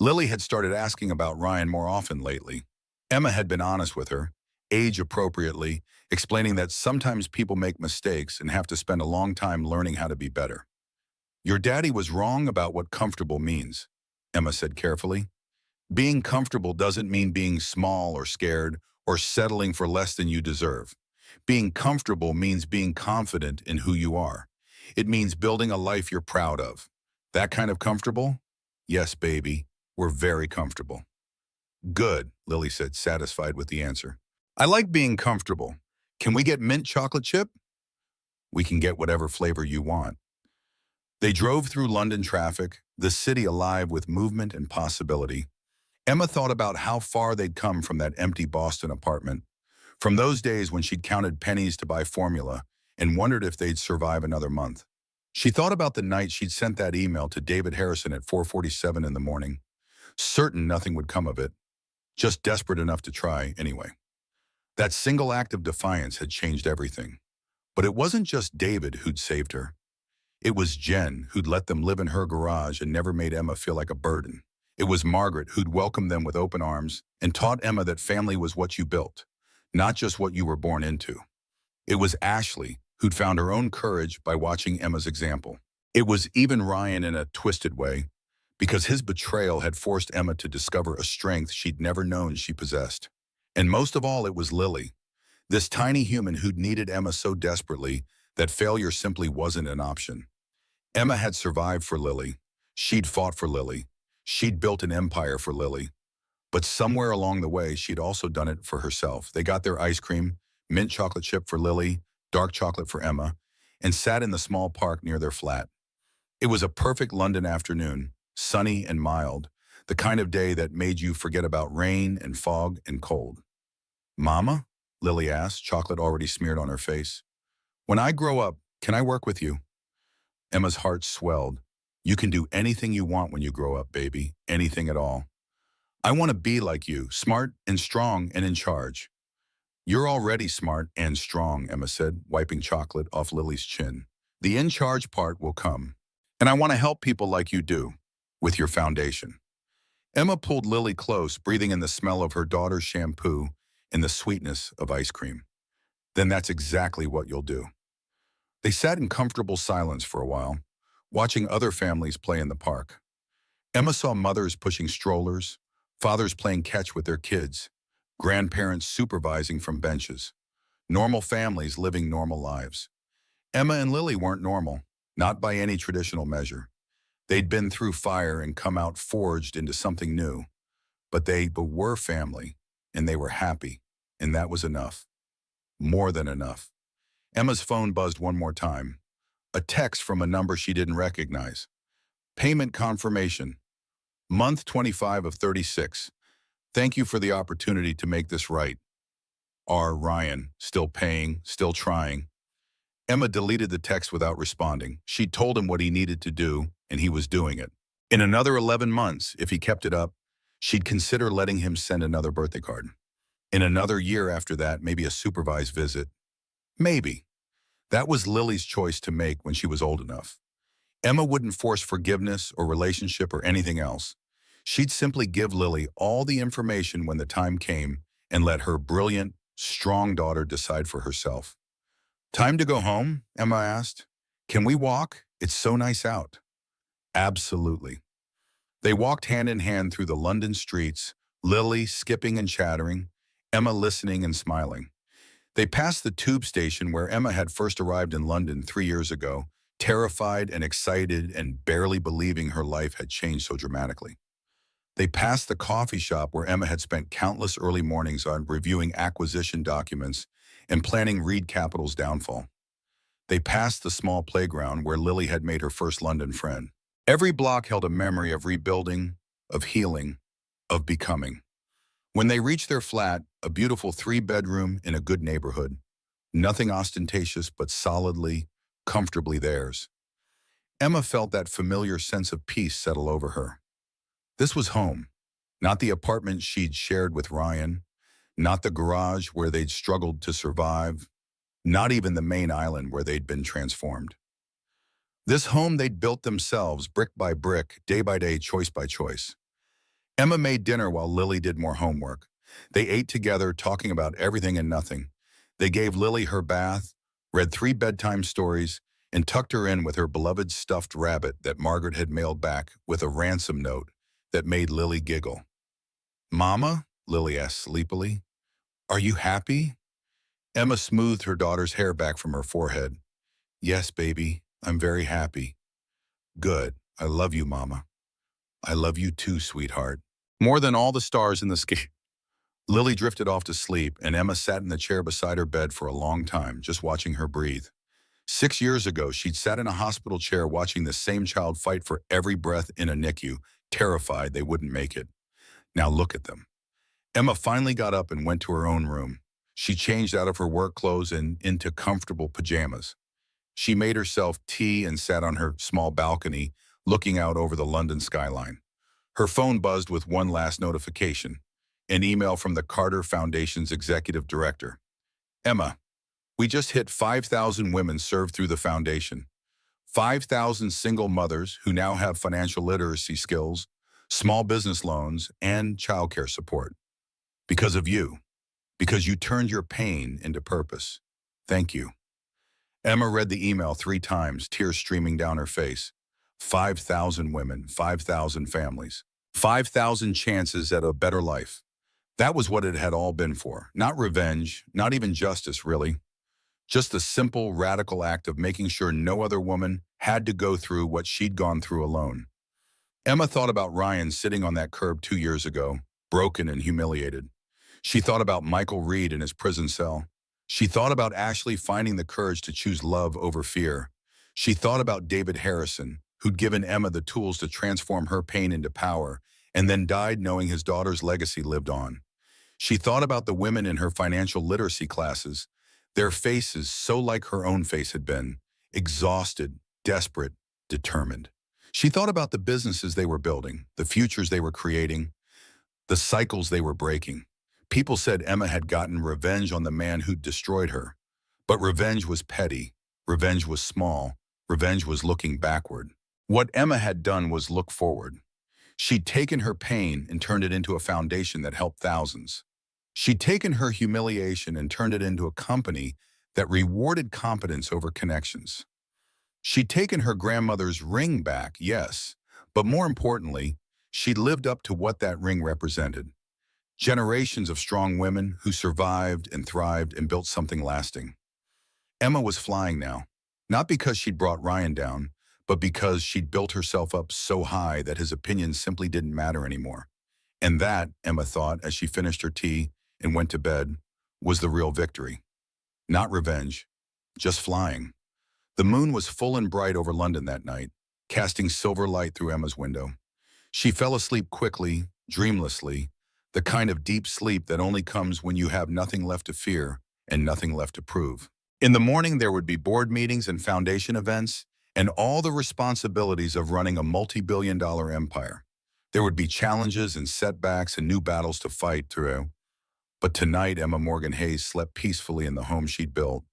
Lily had started asking about Ryan more often lately. Emma had been honest with her, age-appropriately, explaining that sometimes people make mistakes and have to spend a long time learning how to be better. Your daddy was wrong about what comfortable means, Emma said carefully. Being comfortable doesn't mean being small or scared or settling for less than you deserve. Being comfortable means being confident in who you are. It means building a life you're proud of. That kind of comfortable? Yes, baby, we're very comfortable. Good, Lily said, satisfied with the answer. I like being comfortable. Can we get mint chocolate chip? We can get whatever flavor you want. They drove through London traffic, the city alive with movement and possibility. Emma thought about how far they'd come from that empty Boston apartment, from those days when she'd counted pennies to buy formula and wondered if they'd survive another month. She thought about the night she'd sent that email to David Harrison at 4:47 in the morning, certain nothing would come of it, just desperate enough to try anyway. That single act of defiance had changed everything. But it wasn't just David who'd saved her. It was Jen who'd let them live in her garage and never made Emma feel like a burden. It was Margaret who'd welcomed them with open arms and taught Emma that family was what you built, not just what you were born into. It was Ashley who'd found her own courage by watching Emma's example. It was even Ryan in a twisted way, because his betrayal had forced Emma to discover a strength she'd never known she possessed. And most of all, it was Lily, this tiny human who'd needed Emma so desperately that failure simply wasn't an option. Emma had survived for Lily. She'd fought for Lily. She'd built an empire for Lily. But somewhere along the way, she'd also done it for herself. They got their ice cream, mint chocolate chip for Lily, dark chocolate for Emma, and sat in the small park near their flat. It was a perfect London afternoon, sunny and mild, the kind of day that made you forget about rain and fog and cold. "Mama?" Lily asked, chocolate already smeared on her face. "When I grow up, can I work with you?" Emma's heart swelled. "You can do anything you want when you grow up, baby. Anything at all. I want to be like you, smart and strong and in charge." "You're already smart and strong," Emma said, wiping chocolate off Lily's chin. "The in charge part will come. And I want to help people like you do, with your foundation." Emma pulled Lily close, breathing in the smell of her daughter's shampoo and the sweetness of ice cream. "Then that's exactly what you'll do." They sat in comfortable silence for a while, watching other families play in the park. Emma saw mothers pushing strollers, fathers playing catch with their kids, grandparents supervising from benches, normal families living normal lives. Emma and Lily weren't normal, not by any traditional measure. They'd been through fire and come out forged into something new. But they were family, and they were happy, and that was enough. More than enough. Emma's phone buzzed one more time. A text from a number she didn't recognize. "Payment confirmation. Month 25 of 36. Thank you for the opportunity to make this right. R. Ryan, still paying, still trying." Emma deleted the text without responding. She'd told him what he needed to do, and he was doing it. In another 11 months, if he kept it up, she'd consider letting him send another birthday card. In another year after that, maybe a supervised visit. Maybe. That was Lily's choice to make when she was old enough. Emma wouldn't force forgiveness or relationship or anything else. She'd simply give Lily all the information when the time came and let her brilliant, strong daughter decide for herself. "Time to go home?" Emma asked. "Can we walk? It's so nice out." Absolutely. They walked hand in hand through the London streets, Lily skipping and chattering, Emma listening and smiling. They passed the tube station where Emma had first arrived in London 3 years ago, terrified and excited and barely believing her life had changed so dramatically. They passed the coffee shop where Emma had spent countless early mornings on reviewing acquisition documents and planning Reed Capital's downfall. They passed the small playground where Lily had made her first London friend. Every block held a memory of rebuilding, of healing, of becoming. When they reached their flat, a beautiful 3-bedroom in a good neighborhood, nothing ostentatious but solidly, comfortably theirs, Emma felt that familiar sense of peace settle over her. This was home, not the apartment she'd shared with Ryan, not the garage where they'd struggled to survive, not even the main island where they'd been transformed. This home they'd built themselves, brick by brick, day by day, choice by choice. Emma made dinner while Lily did more homework. They ate together, talking about everything and nothing. They gave Lily her bath, read 3 bedtime stories, and tucked her in with her beloved stuffed rabbit that Margaret had mailed back with a ransom note that made Lily giggle. "Mama?" Lily asked sleepily. "Are you happy?" Emma smoothed her daughter's hair back from her forehead. "Yes, baby, I'm very happy." "Good. I love you, Mama." "I love you too, sweetheart. More than all the stars in the sky." Lily drifted off to sleep, and Emma sat in the chair beside her bed for a long time, just watching her breathe. 6 years ago, she'd sat in a hospital chair watching the same child fight for every breath in a NICU, terrified they wouldn't make it. Now look at them. Emma finally got up and went to her own room. She changed out of her work clothes and into comfortable pajamas. She made herself tea and sat on her small balcony, looking out over the London skyline. Her phone buzzed with one last notification, an email from the Carter Foundation's executive director. "Emma, we just hit 5,000 women served through the foundation. 5,000 single mothers who now have financial literacy skills, small business loans, and childcare support. Because of you. Because you turned your pain into purpose. Thank you. Emma read the email 3 times, tears streaming down her face. 5,000 women, 5,000 families, 5,000 chances at a better life. That was what it had all been for. Not revenge, not even justice, really. Just a simple, radical act of making sure no other woman had to go through what she'd gone through alone. Emma thought about Ryan sitting on that curb 2 years ago, broken and humiliated. She thought about Michael Reed in his prison cell. She thought about Ashley finding the courage to choose love over fear. She thought about David Harrison, who'd given Emma the tools to transform her pain into power, and then died knowing his daughter's legacy lived on. She thought about the women in her financial literacy classes, their faces so like her own face had been, exhausted, desperate, determined. She thought about the businesses they were building, the futures they were creating, the cycles they were breaking. People said Emma had gotten revenge on the man who'd destroyed her. But revenge was petty. Revenge was small. Revenge was looking backward. What Emma had done was look forward. She'd taken her pain and turned it into a foundation that helped thousands. She'd taken her humiliation and turned it into a company that rewarded competence over connections. She'd taken her grandmother's ring back, yes, but more importantly, she'd lived up to what that ring represented. Generations of strong women who survived and thrived and built something lasting. Emma was flying now, not because she'd brought Ryan down, but because she'd built herself up so high that his opinions simply didn't matter anymore. And that, Emma thought as she finished her tea and went to bed, was the real victory. Not revenge, just flying. The moon was full and bright over London that night, casting silver light through Emma's window. She fell asleep quickly, dreamlessly, the kind of deep sleep that only comes when you have nothing left to fear and nothing left to prove. In the morning, there would be board meetings and foundation events, and all the responsibilities of running a multi-billion-dollar empire. There would be challenges and setbacks and new battles to fight through. But tonight, Emma Morgan Hayes slept peacefully in the home she'd built,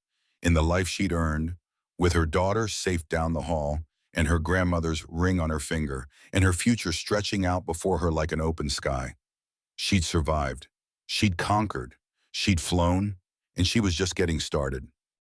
in the life she'd earned, with her daughter safe down the hall, and her grandmother's ring on her finger, and her future stretching out before her like an open sky. She'd survived. She'd conquered. She'd flown, and she was just getting started.